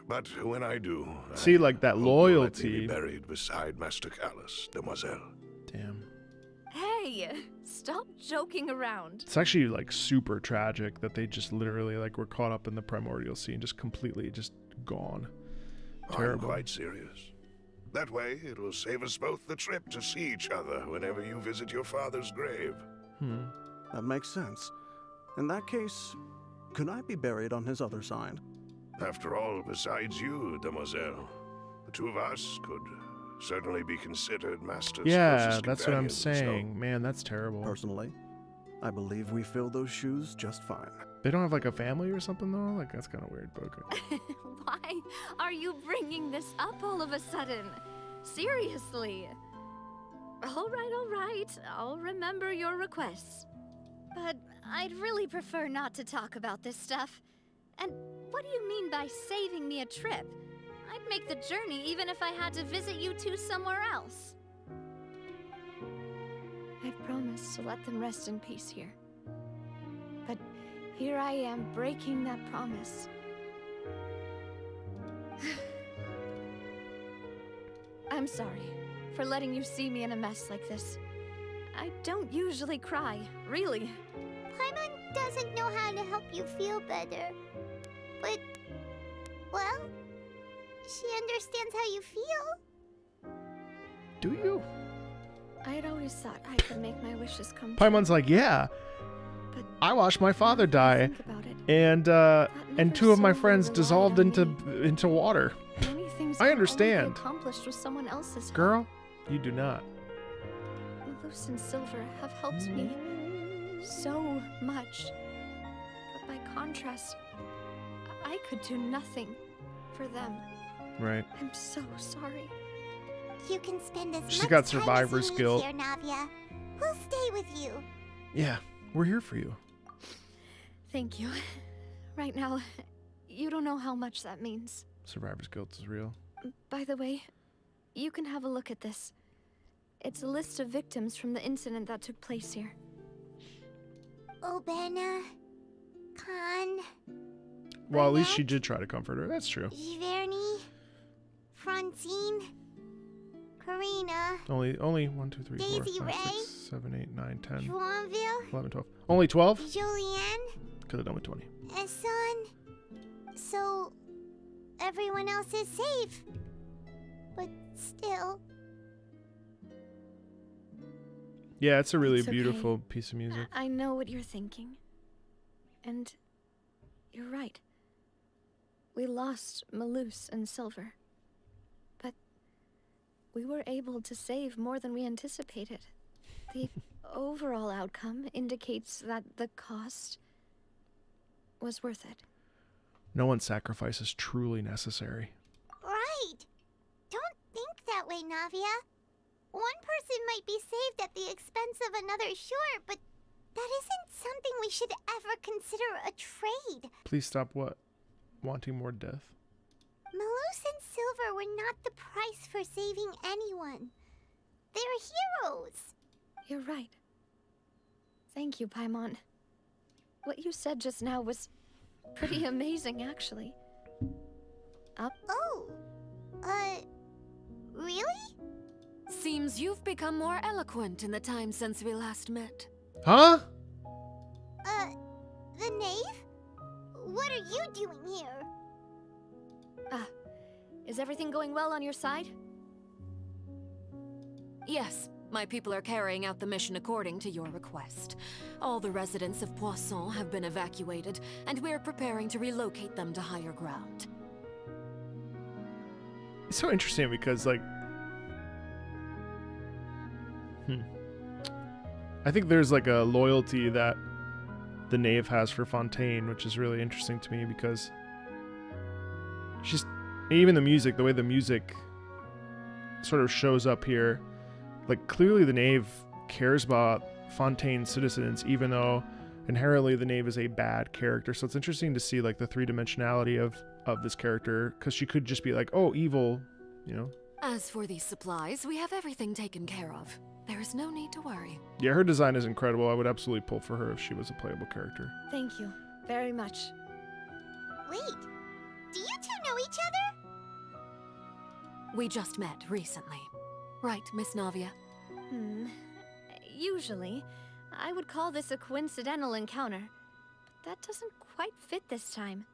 But when I do, See, like that hope you'll let me loyalty. be buried beside Master Callus, demoiselle. Damn. Hey, stop joking around. It's actually like super tragic that they just literally like were caught up in the primordial scene, just completely just gone. Terrible. I'm quite serious. That way, it will save us both the trip to see each other whenever you visit your father's grave. That makes sense. In that case, could I be buried on his other side? After all, besides you, demoiselle, the two of us could certainly be considered Master's Yeah, closest that's what I'm companions, saying. Man, that's terrible. Personally, I believe we fill those shoes just fine. They don't have like a family or something though? Like that's kind of weird, but okay. Why are you bringing this up all of a sudden? Seriously. All right. I'll remember your requests. But I'd really prefer not to talk about this stuff. And what do you mean by saving me a trip? I'd make the journey even if I had to visit you two somewhere else. I'd promised to let them rest in peace here. But here I am breaking that promise. I'm sorry for letting you see me in a mess like this. I don't usually cry, really. Paimon doesn't know how to help you feel better. But, well, she understands how you feel. Do you? I'd always thought I could make my wishes come true. Paimon's like, yeah. But I watched my father die, and two of my friends dissolved into water. Many things I can understand. only be accomplished with someone else's help. Girl, you do not. Malus and Silver have helped me so much. But by contrast, I could do nothing for them. Right. I'm so sorry. You can spend as She's much got time survivor's as you guilt. need here, Navia. We'll stay with you. Yeah, we're here for you. Thank you. Right now, you don't know how much that means. Survivor's guilt is real. By the way, you can have a look at this. It's a list of victims from the incident that took place here. Obena, Khan, Well, at least she did try to comfort her. That's true. Giverny, Francine, Karina, Only 1, 2, 3, 4, Daisy 5, Ray, 6, 7, 8, 9, 10, Joinville, 11, 12. Only 12? Julianne, Could have done with 20. Esson. So, everyone else is safe. But still. Yeah, it's a really It's okay. beautiful piece of music. I know what you're thinking. And you're right. We lost Malus and Silver. But we were able to save more than we anticipated. The overall outcome indicates that the cost was worth it. No one's sacrifice is truly necessary. Right. Don't think that way, Navia. One person might be saved at the expense of another, sure, but that isn't something we should ever consider a trade. Please stop what? Wanting more death? Malus and Silver were not the price for saving anyone. They're heroes. You're right. Thank you, Paimon. What you said just now was pretty amazing, actually. Oh, really? Seems you've become more eloquent in the time since we last met. Huh? The knave? What are you doing here? Is everything going well on your side? Yes, my people are carrying out the mission according to your request. All the residents of Poisson have been evacuated, and we're preparing to relocate them to higher ground. It's so interesting because, like... I think there's, like, a loyalty that the Knave has for Fontaine, which is really interesting to me because even the music, the way the music sort of shows up here, like clearly the Knave cares about Fontaine's citizens, even though inherently the Knave is a bad character. So it's interesting to see like the three-dimensionality of this character, because she could just be like, oh, evil, you know. As for these supplies, we have everything taken care of. There is no need to worry. Yeah, her design is incredible. I would absolutely pull for her if she was a playable character. Thank you very much. Wait, do you two know each other? We just met recently. Right, Miss Navia? Usually, I would call this a coincidental encounter. But that doesn't quite fit this time.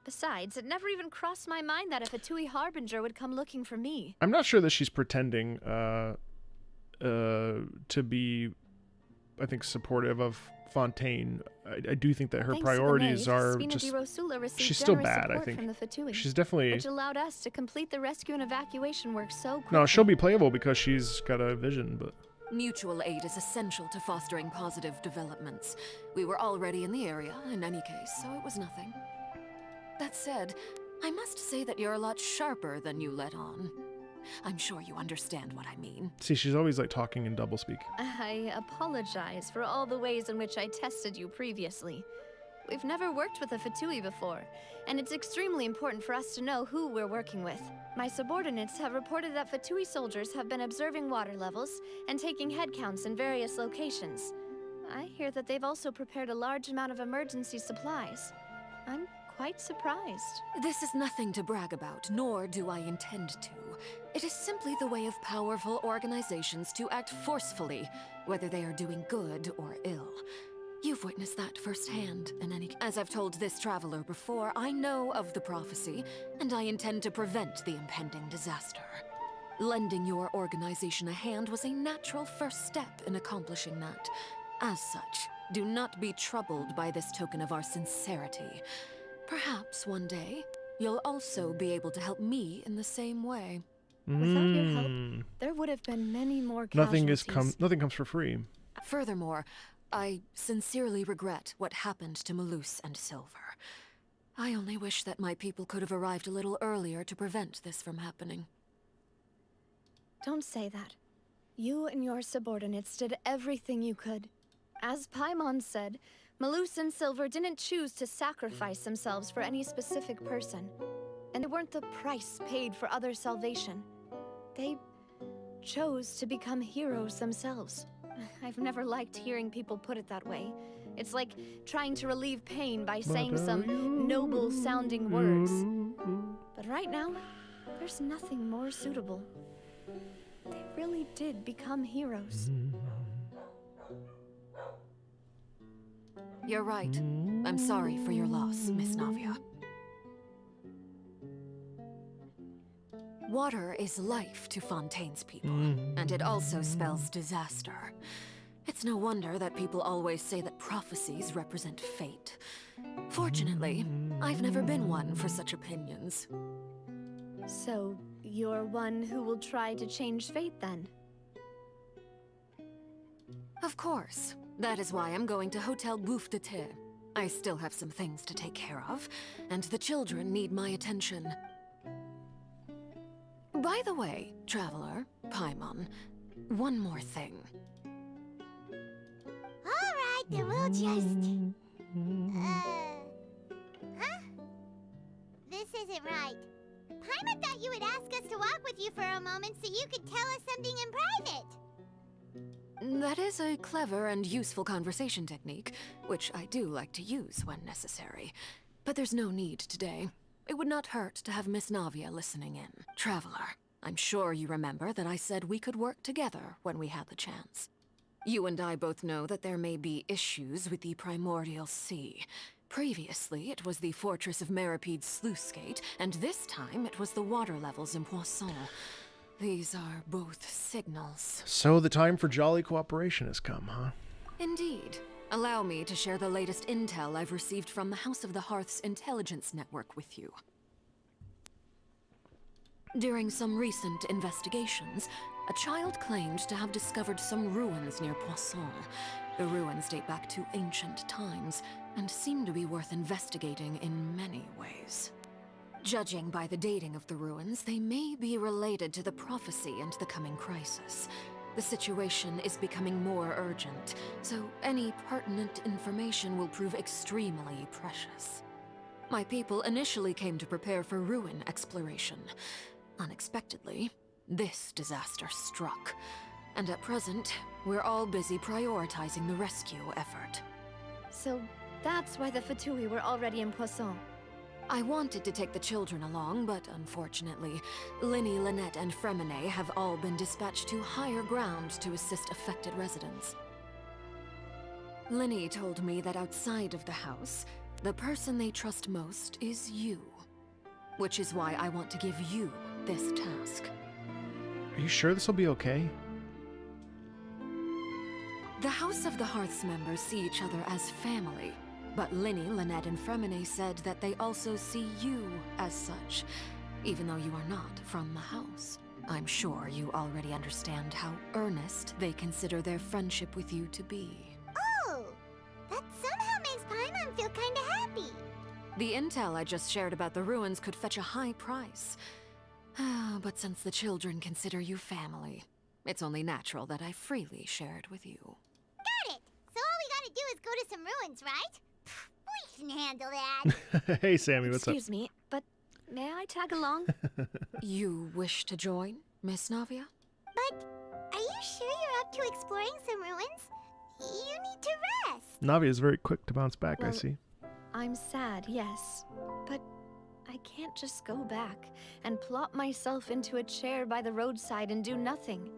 Besides, it never even crossed my mind that a Fatui Harbinger would come looking for me. I'm not sure that she's pretending to be, I think, supportive of Fontaine. I do think that her priorities are just... She's still bad, I think. She's definitely... Which allowed us to complete the rescue and evacuation work so quickly. No, she'll be playable because she's got a vision, but... Mutual aid is essential to fostering positive developments. We were already in the area, in any case, so it was nothing. That said, I must say that you're a lot sharper than you let on. I'm sure you understand what I mean. See, she's always like talking in doublespeak. I apologize for all the ways in which I tested you previously. We've never worked with a Fatui before, and it's extremely important for us to know who we're working with. My subordinates have reported that Fatui soldiers have been observing water levels and taking head counts in various locations. I hear that they've also prepared a large amount of emergency supplies. I'm quite surprised. This is nothing to brag about, nor do I intend to. It is simply the way of powerful organizations to act forcefully, whether they are doing good or ill. You've witnessed that firsthand, as I've told this traveler before, I know of the prophecy, and I intend to prevent the impending disaster. Lending your organization a hand was a natural first step in accomplishing that. As such, do not be troubled by this token of our sincerity. Perhaps one day, you'll also be able to help me in the same way. Without your help, there would have been many more casualties. Nothing comes for free. Furthermore, I sincerely regret what happened to Malus and Silver. I only wish that my people could have arrived a little earlier to prevent this from happening. Don't say that. You and your subordinates did everything you could. As Paimon said, Malus and Silver didn't choose to sacrifice themselves for any specific person. And they weren't the price paid for other salvation. They chose to become heroes themselves. I've never liked hearing people put it that way. It's like trying to relieve pain by saying some noble-sounding words. But right now, there's nothing more suitable. They really did become heroes. You're right. I'm sorry for your loss, Miss Navia. Water is life to Fontaine's people, and it also spells disaster. It's no wonder that people always say that prophecies represent fate. Fortunately, I've never been one for such opinions. So, you're one who will try to change fate, then? Of course. That is why I'm going to Hotel Bouffe de Thé. I still have some things to take care of, and the children need my attention. By the way, Traveler, Paimon, one more thing. Alright, then we'll just... Huh? This isn't right. Paimon thought you would ask us to walk with you for a moment so you could tell us something in private. That is a clever and useful conversation technique, which I do like to use when necessary. But there's no need today. It would not hurt to have Miss Navia listening in. Traveler, I'm sure you remember that I said we could work together when we had the chance. You and I both know that there may be issues with the Primordial Sea. Previously, it was the Fortress of Meripede's sluice gate, and this time it was the water levels in Poisson. These are both signals. So the time for jolly cooperation has come, huh? Indeed. Allow me to share the latest intel I've received from the House of the Hearth's intelligence network with you. During some recent investigations, a child claimed to have discovered some ruins near Poisson. The ruins date back to ancient times and seem to be worth investigating in many ways. Judging by the dating of the ruins, they may be related to the prophecy and the coming crisis. The situation is becoming more urgent, so any pertinent information will prove extremely precious. My people initially came to prepare for ruin exploration. Unexpectedly, this disaster struck, and at present, we're all busy prioritizing the rescue effort. So that's why the Fatui were already in Poisson. I wanted to take the children along, but unfortunately, Linny, Lynette, and Fremine have all been dispatched to higher ground to assist affected residents. Linny told me that outside of the house, the person they trust most is you. Which is why I want to give you this task. Are you sure this will be okay? The House of the Hearth's members see each other as family. But Linny, Lynette, and Fremine said that they also see you as such, even though you are not from the house. I'm sure you already understand how earnest they consider their friendship with you to be. Oh, that somehow makes Paimon feel kinda happy. The intel I just shared about the ruins could fetch a high price. But since the children consider you family, it's only natural that I freely share it with you. Got it! So all we gotta do is go to some ruins, right? We can handle that. Hey, Sammy, what's up? Excuse me, but may I tag along? You wish to join, Miss Navia? But are you sure you're up to exploring some ruins? You need to rest. Navi is very quick to bounce back, I Well, see. I'm sad, yes, but I can't just go back and plop myself into a chair by the roadside and do nothing.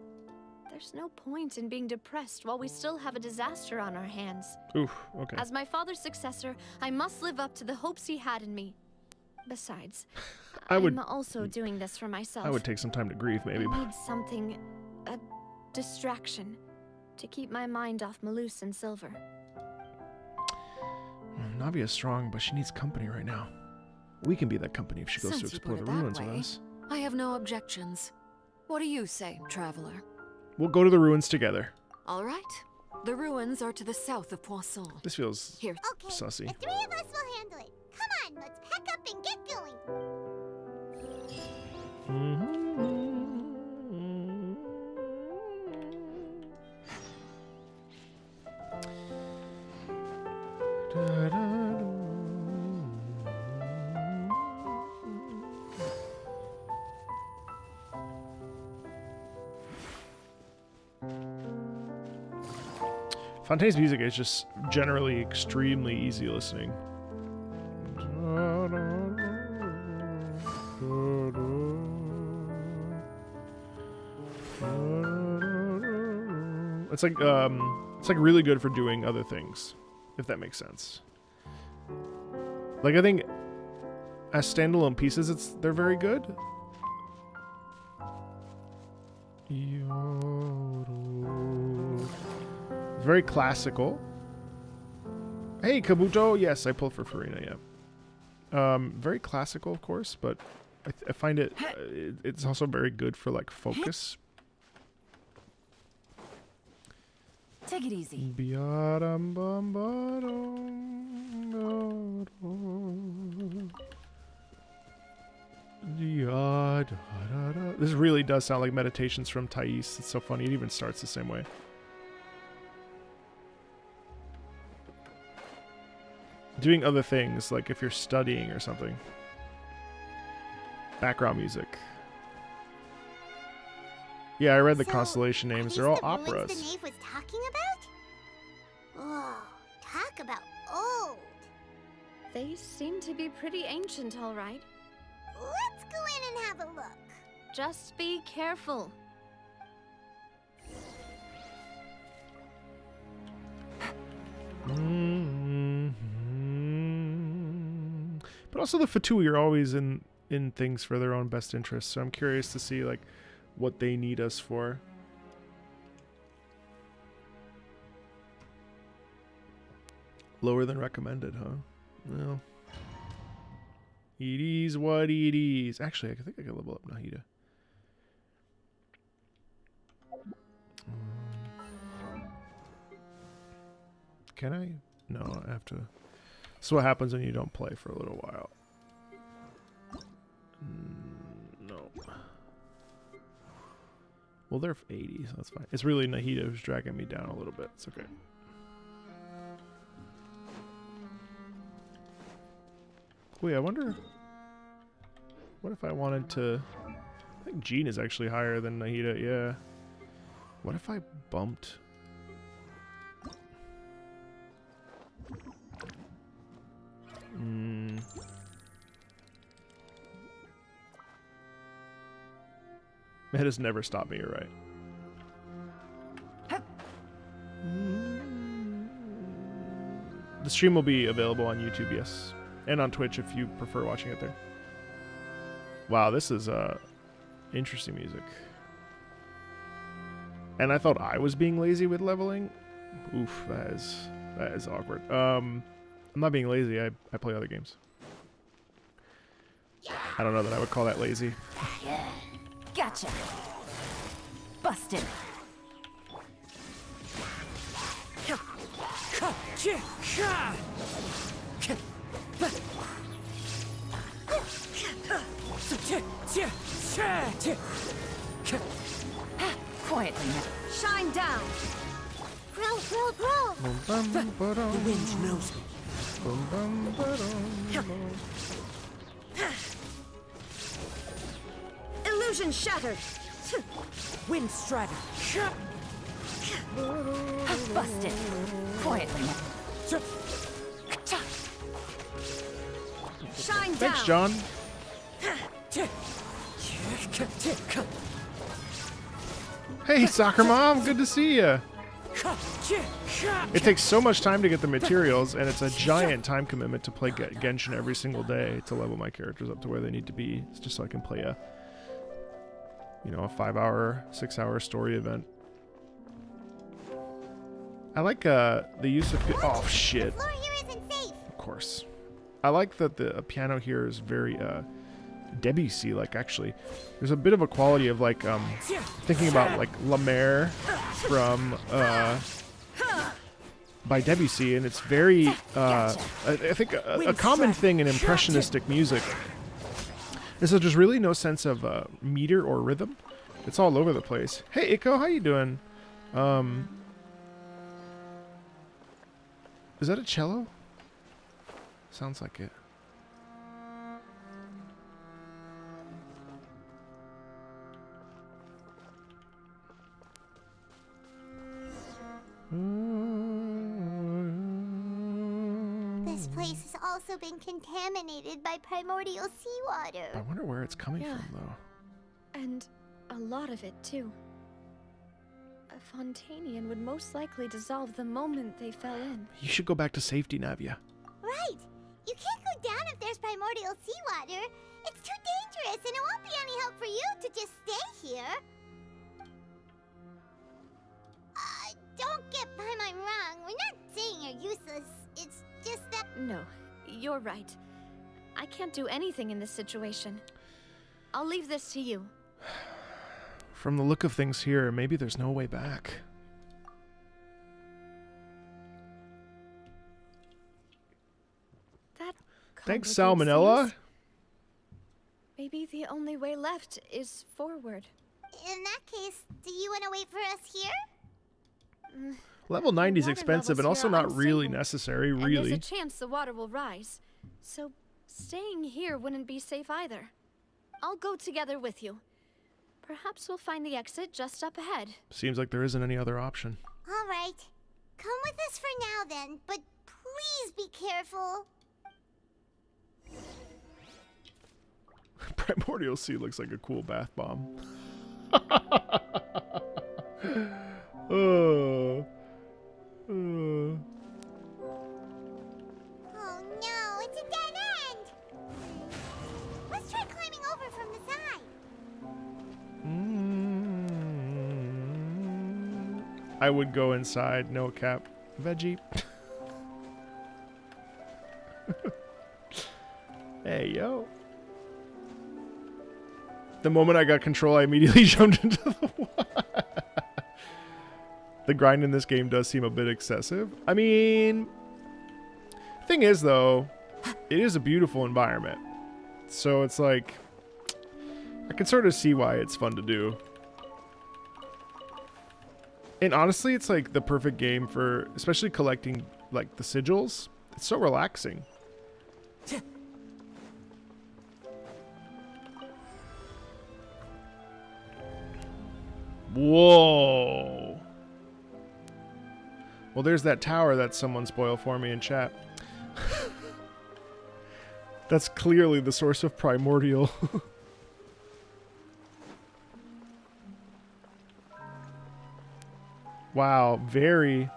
There's no point in being depressed while we still have a disaster on our hands. Oof, okay. As my father's successor, I must live up to the hopes he had in me. Besides, I'm also doing this for myself. I would take some time to grieve, maybe. I need something, a distraction, to keep my mind off Malus and Silver. Navia's strong, but she needs company right now. We can be that company if she goes to Since you explore put the it that ruins with way, us. I have no objections. What do you say, traveler? We'll go to the ruins together. All right. The ruins are to the south of Poisson. This feels Here. sussy. The three of us will handle it. Come on, let's pack up and get going. Fontaine's music is just generally extremely easy listening. It's like really good for doing other things, if that makes sense. Like I think as standalone pieces they're very good. Very classical. Hey, Kabuto. Yes, I pulled for Farina, yeah. Very classical, of course, but I find it's also very good for, like, focus. Take it easy. This really does sound like Meditations from Thais. It's so funny. It even starts the same way. Doing other things, like if you're studying or something. Background music. Yeah, I read the constellation names. They're all operas. The knave was talking about? Whoa, talk about old. They seem to be pretty ancient, all right. Let's go in and have a look. Just be careful. But also the Fatui are always in things for their own best interests, so I'm curious to see like what they need us for. Lower than recommended, huh? Well, it is what it is. Actually, I think I can level up Nahida. Can I? No, I have to. This is what happens when you don't play for a little while. No. Well, they're 80, so that's fine. It's really Nahida who's dragging me down a little bit. It's okay. Wait, I wonder... What if I wanted to... I think Jean is actually higher than Nahida, yeah. What if I bumped... It has never stopped me, you're right. The stream will be available on YouTube, yes. And on Twitch if you prefer watching it there. Wow, this is interesting music. And I thought I was being lazy with leveling. Oof, that is awkward. I'm not being lazy, I play other games. I don't know that I would call that lazy. Gotcha. Busted. Quietly now. Shine down. Grow, grow, grow. The wind knows me. Illusion shattered. Wind strider. Busted. Quietly now. Shine down. Thanks, John. Hey, soccer mom, good to see you. It takes so much time to get the materials, and it's a giant time commitment to play Genshin every single day to level my characters up to where they need to be. It's just so I can play a, you know, a 5-hour, 6-hour story event. I like the use of... Oh, shit. Of course. I like that the piano here is very Debussy-like, actually. There's a bit of a quality of, like, thinking about, like, La Mer from, by Debussy, and it's very, I think a common thing in impressionistic music is that there's really no sense of meter or rhythm. It's all over the place. Hey, Iko, how you doing? Is that a cello? Sounds like it. This place has also been contaminated by primordial seawater. I wonder where it's coming from, though. And a lot of it, too. A Fontainian would most likely dissolve the moment they fell in. You should go back to safety, Navia. Right. You can't go down if there's primordial seawater. It's too dangerous, and it won't be any help for you to just stay here. Don't get by my wrong. We're not saying you're useless. It's just that... No, you're right. I can't do anything in this situation. I'll leave this to you. From the look of things here, maybe there's no way back. That Thanks, complicates Salmonella. things. Maybe the only way left is forward. In that case, do you want to wait for us here? Level 90 is expensive and also not really unstable. necessary, And really. there's a chance the water will rise. So staying here wouldn't be safe either. I'll go together with you. Perhaps we'll find the exit just up ahead. Seems like there isn't any other option. All right. Come with us for now then, but please be careful. Primordial Sea looks like a cool bath bomb. Oh no, it's a dead end! Let's try climbing over from the side. I would go inside, no cap. Veggie. Hey, yo. The moment I got control, I immediately jumped into the water. The grind in this game does seem a bit excessive. I mean, thing is though, it is a beautiful environment. So it's like, I can sort of see why it's fun to do. And honestly, it's like the perfect game for, especially collecting like the sigils. It's so relaxing. Whoa. Well, there's that tower that someone spoiled for me in chat. That's clearly the source of primordial. Wow, very.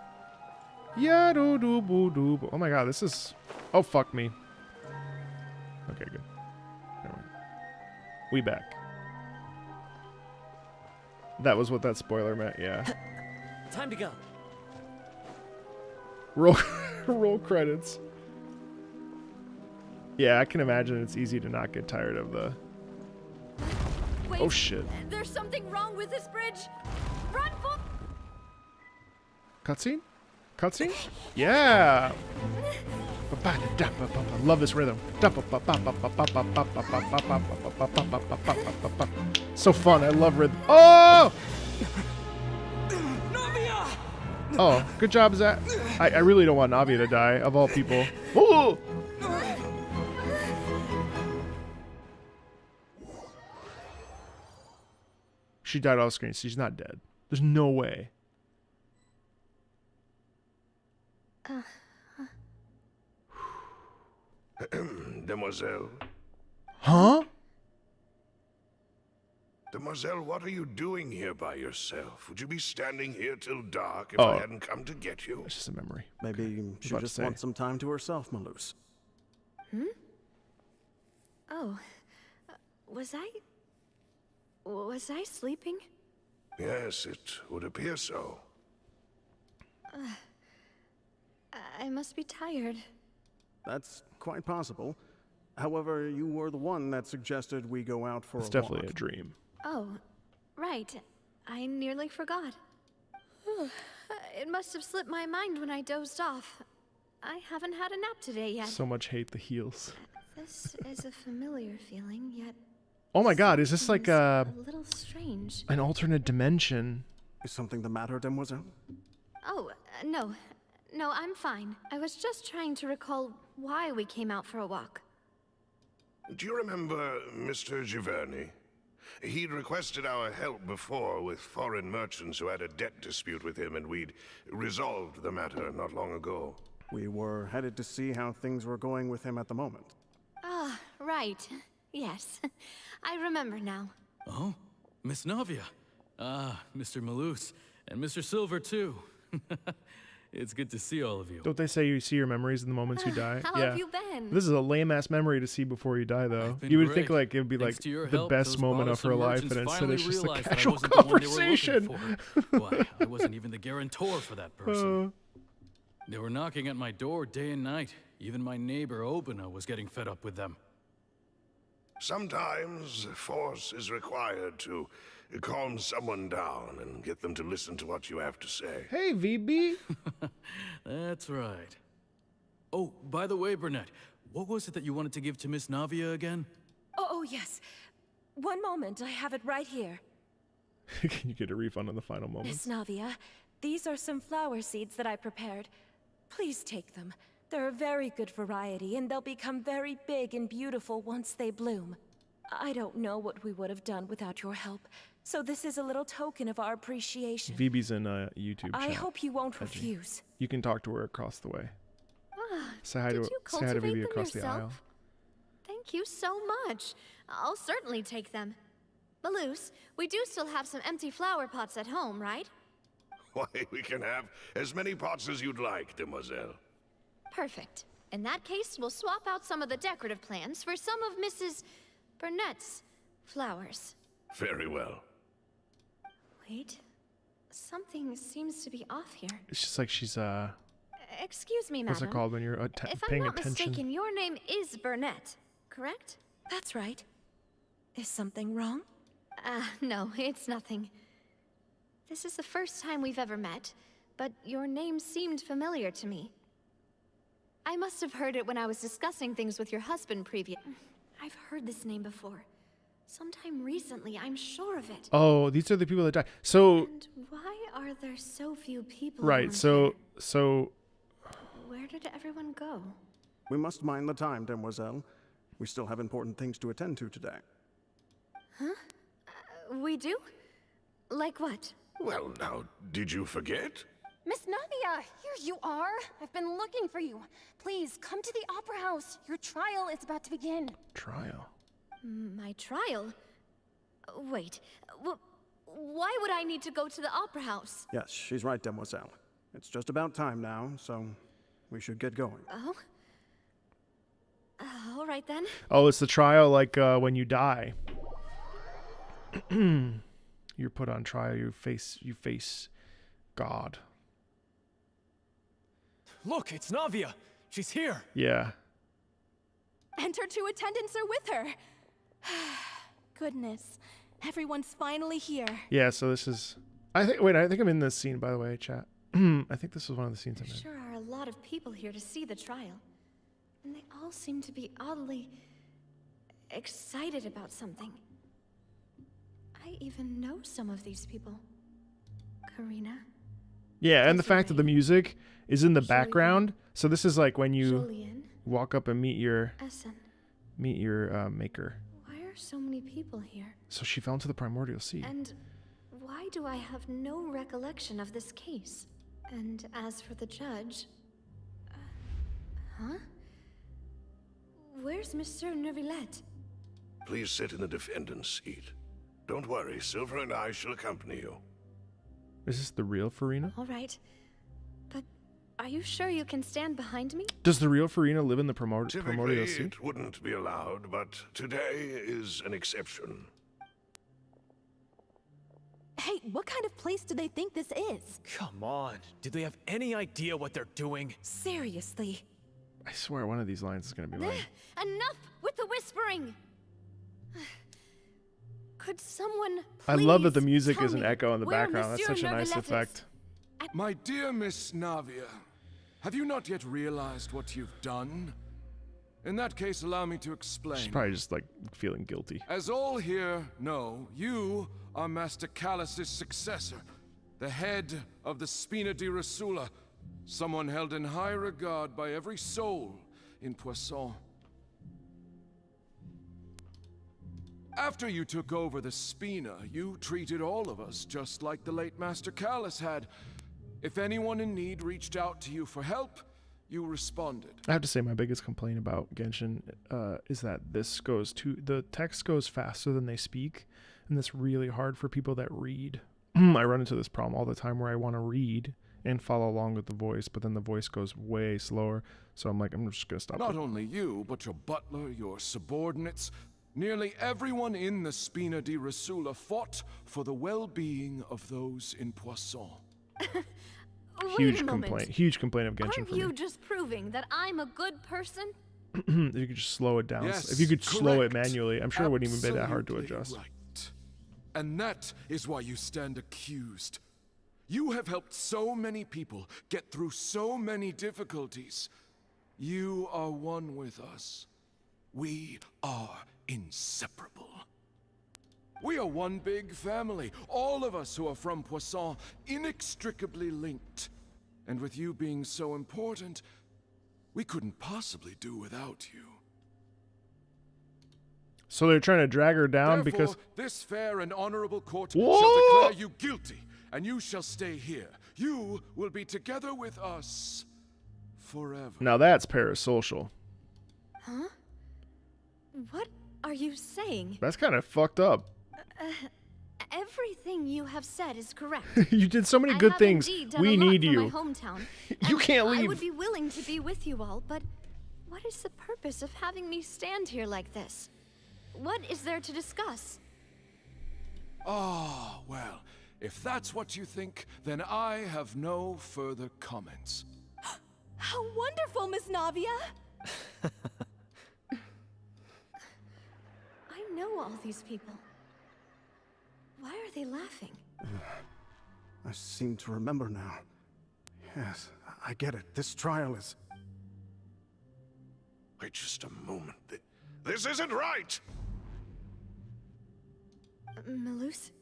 Yeah, do do boo do. Oh my god, this is. Oh fuck me. Okay, good. We back. That was what that spoiler meant. Yeah. Time to go. Roll credits. Yeah, I can imagine it's easy to not get tired of the. Wait, oh shit. There's something wrong with this bridge. Run for. Cutscene? Cutscene? Yeah. Love this rhythm. So fun. I love rhythm. Oh! Oh, good job, Zach. I really don't want Navia to die, of all people. Oh! She died off screen. She's not dead. There's no way. Demoiselle. Huh? Demoiselle, what are you doing here by yourself? Would you be standing here till dark if I hadn't come to get you? It's just a memory. Maybe she just wants some time to herself, Malus. Hmm? Oh. Was I sleeping? Yes, it would appear so. I must be tired. That's quite possible. However, you were the one that suggested we go out for it's a definitely walk. A dream. Oh, right. I nearly forgot. It must have slipped my mind when I dozed off. I haven't had a nap today yet. So much hate the heels. This is a familiar feeling, yet... Oh my god, is this like a little strange. An alternate dimension? Is something the matter, Demoiselle? Oh, no. No, I'm fine. I was just trying to recall why we came out for a walk. Do you remember Mr. Giverny? He'd requested our help before with foreign merchants who had a debt dispute with him, and we'd resolved the matter not long ago. We were headed to see how things were going with him at the moment. Ah, right. Yes. I remember now. Oh, Miss Navia. Ah, Mr. Malus. And Mr. Silver, too. It's good to see all of you. Don't they say you see your memories in the moments you die? How have you been? This is a lame-ass memory to see before you die, though. You would think like it would be like the best moment of her life, and instead it's just a casual conversation. Why, I wasn't even the guarantor for that person. They were knocking at my door day and night. Even my neighbor, Obina, was getting fed up with them. Sometimes force is required to calm someone down and get them to listen to what you have to say. Hey, VB. That's right. Oh, by the way, Burnett, what was it that you wanted to give to Miss Navia again? Oh, yes. One moment, I have it right here. Can you get a refund on the final moment? Miss Navia, these are some flower seeds that I prepared. Please take them. They're a very good variety, and they'll become very big and beautiful once they bloom. I don't know what we would have done without your help, so this is a little token of our appreciation. VB's in YouTube chat. I hope you won't Edgy. refuse. You can talk to her across the way. Ah, say hi to VB across the aisle. Thank you so much. I'll certainly take them. Malus, we do still have some empty flower pots at home, right? Why, we can have as many pots as you'd like, Demoiselle. Perfect. In that case, we'll swap out some of the decorative plants for some of Mrs. Burnett's flowers. Very well. Wait. Something seems to be off here. It's just like she's Excuse me, madam. what's it called when you're If paying I'm not attention? mistaken, your name is Burnett, correct? That's right. Is something wrong? No, it's nothing. This is the first time we've ever met, but your name seemed familiar to me. I must have heard it when I was discussing things with your husband I've heard this name before. Sometime recently, I'm sure of it. Oh, these are the people that died. So. And why are there so few people? Right. So. Where did everyone go? We must mind the time, demoiselle. We still have important things to attend to today. Huh? We do? Like what? Well, now, did you forget? Miss Navia, here you are. I've been looking for you. Please, come to the Opera House. Your trial is about to begin. Trial? My trial? Wait, why would I need to go to the Opera House? Yes, she's right, demoiselle. It's just about time now, so we should get going. Oh? All right then. Oh, it's the trial like when you die. You're put on trial. You face God. Look, it's Navia. She's here. Yeah. And her two attendants are with her. Goodness, everyone's finally here. Yeah. So this is. I think I'm in this scene, by the way, chat. I think this was one of the scenes I'm in. There sure are a lot of people here to see the trial, and they all seem to be oddly excited about something. I even know some of these people. Karina. Yeah, and the fact that the music is in the background. So this is like when you walk up and meet your maker. Why are so many people here? So she fell into the primordial sea. And why do I have no recollection of this case? And as for the judge... huh? Where's Monsieur Neuvillette? Please sit in the defendant's seat. Don't worry, Silver and I shall accompany you. Is this the real Farina? All right. But are you sure you can stand behind me? Does the real Farina live in the primordial Typically, sea? it wouldn't be allowed, but today is an exception. Hey, what kind of place do they think this is? Come on. Do they have any idea what they're doing? Seriously. I swear one of these lines is going to be mine. Enough with the whispering! Could someone I love that the please music tell is an me echo in the where background. That's Monsieur such a nice Neuvillette is? effect. My dear Miss Navia, have you not yet realized what you've done? In that case, allow me to explain. She's probably just like feeling guilty. As all here know, you are Master Callus's successor, the head of the Spina di Rasula, someone held in high regard by every soul in Poisson. After you took over the Spina, you treated all of us just like the late Master Callus had. If anyone in need reached out to you for help, you responded. I have to say my biggest complaint about Genshin is that the text goes faster than they speak, and that's really hard for people that read. I run into this problem all the time where I want to read and follow along with the voice, but then the voice goes way slower, so I'm like, I'm just gonna stop. Not only you, but your butler, your subordinates, nearly everyone in the Spina di Rasula fought for the well-being of those in Poisson. Huge complaint of Genshin Aren't for you me. just proving that I'm a good person? If you could just slow it down. Yes, if you could slow it correct. manually, I'm sure it wouldn't even be that hard to Absolutely adjust. Right. And that is why you stand accused. You have helped so many people get through so many difficulties. You are one with us. We are inseparable. We are one big family, all of us who are from Poisson, inextricably linked. And with you being so important, we couldn't possibly do without you. So they're trying to drag her down Therefore, because this fair and honorable court Whoa! shall declare you guilty, and you shall stay here. You will be together with us forever. now that's parasocial. Huh? What are you saying? That's kind of fucked up. Everything you have said is correct. You did so many I good have things. indeed done We a lot need for you. My hometown. You and can't I leave. would be willing to be with you all, but what is the purpose of having me stand here like this? What is there to discuss? Ah, well, if that's what you think, then I have no further comments. How wonderful, Miss Navia! I know all these people. Why are they laughing? I seem to remember now. Yes, I get it. This trial is... Wait just a moment. This isn't right! Malus?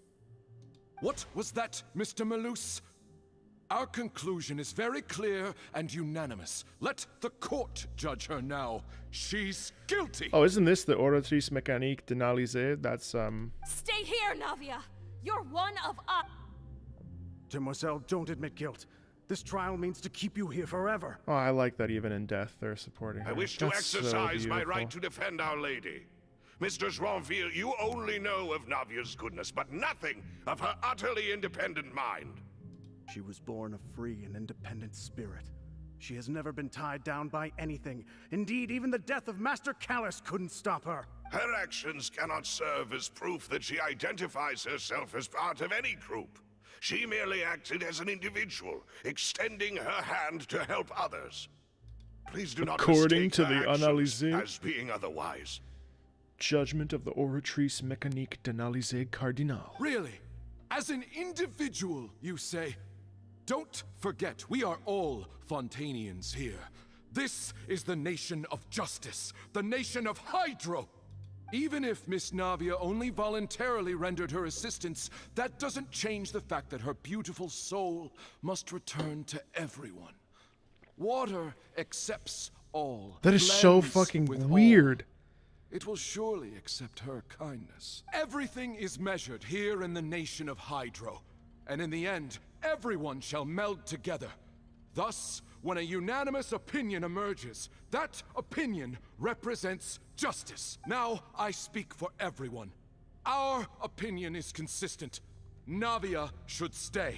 What was that, Mr. Malus? Our conclusion is very clear and unanimous. Let the court judge her now. She's guilty. Oh, isn't this the oratrice mécanique d'analyser? That's Stay here, Navia! You're one of us! Demoiselle, don't admit guilt. This trial means to keep you here forever. Oh, I like that even in death they're supporting her. I wish to That's so exercise my beautiful. right to defend Our Lady. Mr. Joinville, you only know of Navia's goodness, but nothing of her utterly independent mind. She was born a free and independent spirit. She has never been tied down by anything. Indeed, even the death of Master Callus couldn't stop her. Her actions cannot serve as proof that she identifies herself as part of any group. She merely acted as an individual, extending her hand to help others. Please do not According mistake to her the actions analyse, as being otherwise. judgment of the oratrice mécanique d'analyser cardinal. Really? As an individual, you say? Don't forget, we are all Fontainians here. This is the nation of justice, the nation of Hydro. Even if Miss Navia only voluntarily rendered her assistance, that doesn't change the fact that her beautiful soul must return to everyone. Water accepts all. That is so blends fucking with weird. all. It will surely accept her kindness. Everything is measured here in the nation of Hydro. And in the end, everyone shall meld together. Thus, when a unanimous opinion emerges, that opinion represents justice. Now I speak for everyone. Our opinion is consistent. Navia should stay.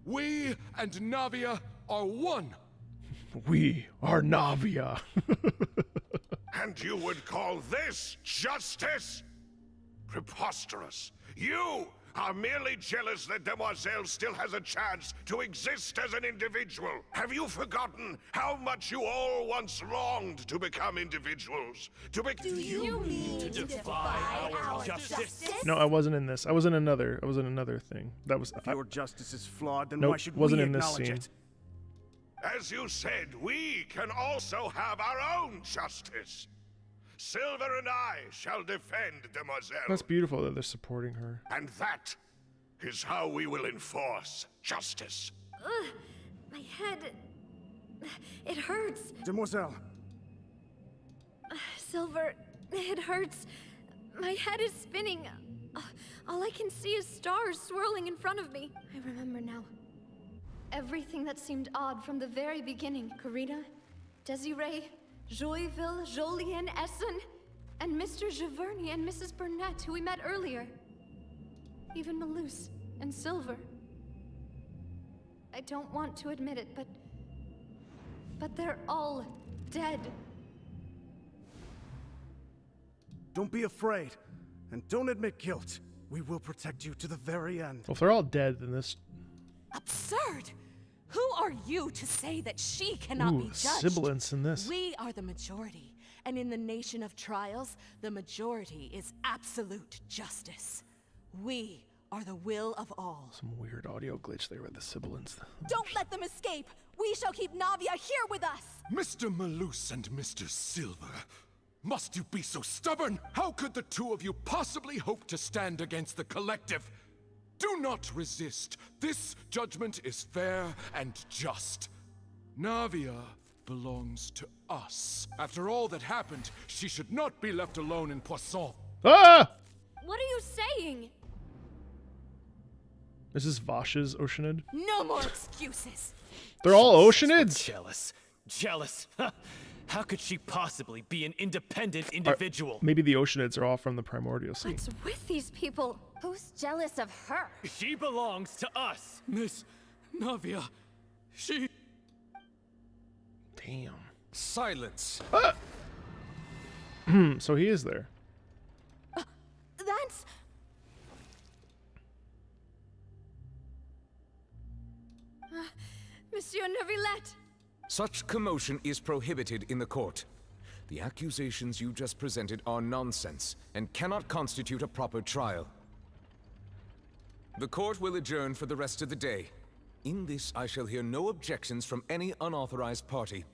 We and Navia are one. We are Navia. And you would call this justice? Preposterous. You are merely jealous that Demoiselle still has a chance to exist as an individual. Have you forgotten how much you all once longed to become individuals? Do you mean to defy our justice? No, I wasn't in this. I was in another thing. That was If your justice is flawed, then Nope, why should wasn't we in this acknowledge scene. it? As you said, we can also have our own justice. Silver and I shall defend Demoiselle. That's beautiful that they're supporting her. And that is how we will enforce justice. Ugh, my head... It hurts. Demoiselle. Silver, it hurts. My head is spinning. All I can see is stars swirling in front of me. I remember now. Everything that seemed odd from the very beginning. Karina, Desiree, Joyville, Jolien, Essen, and Mr. Giverny and Mrs. Burnett, who we met earlier. Even Malus and Silver. I don't want to admit it, but they're all dead. Don't be afraid, and don't admit guilt. We will protect you to the very end. Well, if they're all dead, then this... Absurd! Who are you to say that she cannot be Ooh, judged? sibilance in this. We are the majority, and in the nation of trials, the majority is absolute justice. We are the will of all. Some weird audio glitch there with the sibilance. Don't let them escape! We shall keep Navia here with us! Mr. Malus and Mr. Silver, must you be so stubborn? How could the two of you possibly hope to stand against the collective? Do not resist. This judgment is fair and just. Navia belongs to us. After all that happened, she should not be left alone in Poisson. Ah! What are you saying? Is this Vash's Oceanid? No more excuses! They're all Oceanids? Jealous. Jealous. How could she possibly be an independent individual? Maybe the Oceanids are all from the Primordial Sea. What's with these people? Who's jealous of her? She belongs to us. Miss Navia, she... Damn. Silence. So he is there. That's... Monsieur Neuvillette! Such commotion is prohibited in the court. The accusations you just presented are nonsense and cannot constitute a proper trial. The court will adjourn for the rest of the day. In this, I shall hear no objections from any unauthorized party.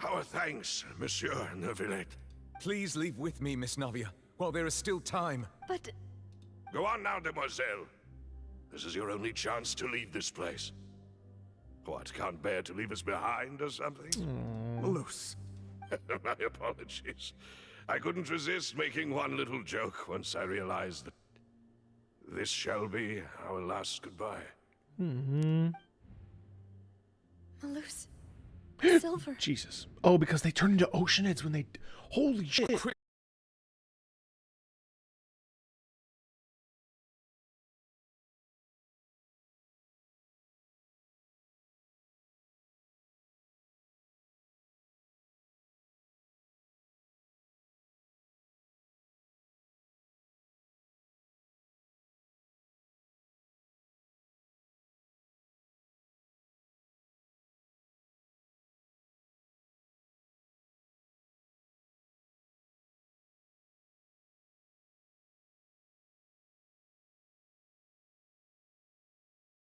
Our thanks, Monsieur Neuvillette. Please leave with me, Miss Navia, while there is still time. But... Go on now, demoiselle. This is your only chance to leave this place. What, can't bear to leave us behind or something? Loose. My apologies. I couldn't resist making one little joke once I realized that this shall be our last goodbye. Malus. Silver. Jesus. Oh, because they turn into oceanids when they... Holy shit.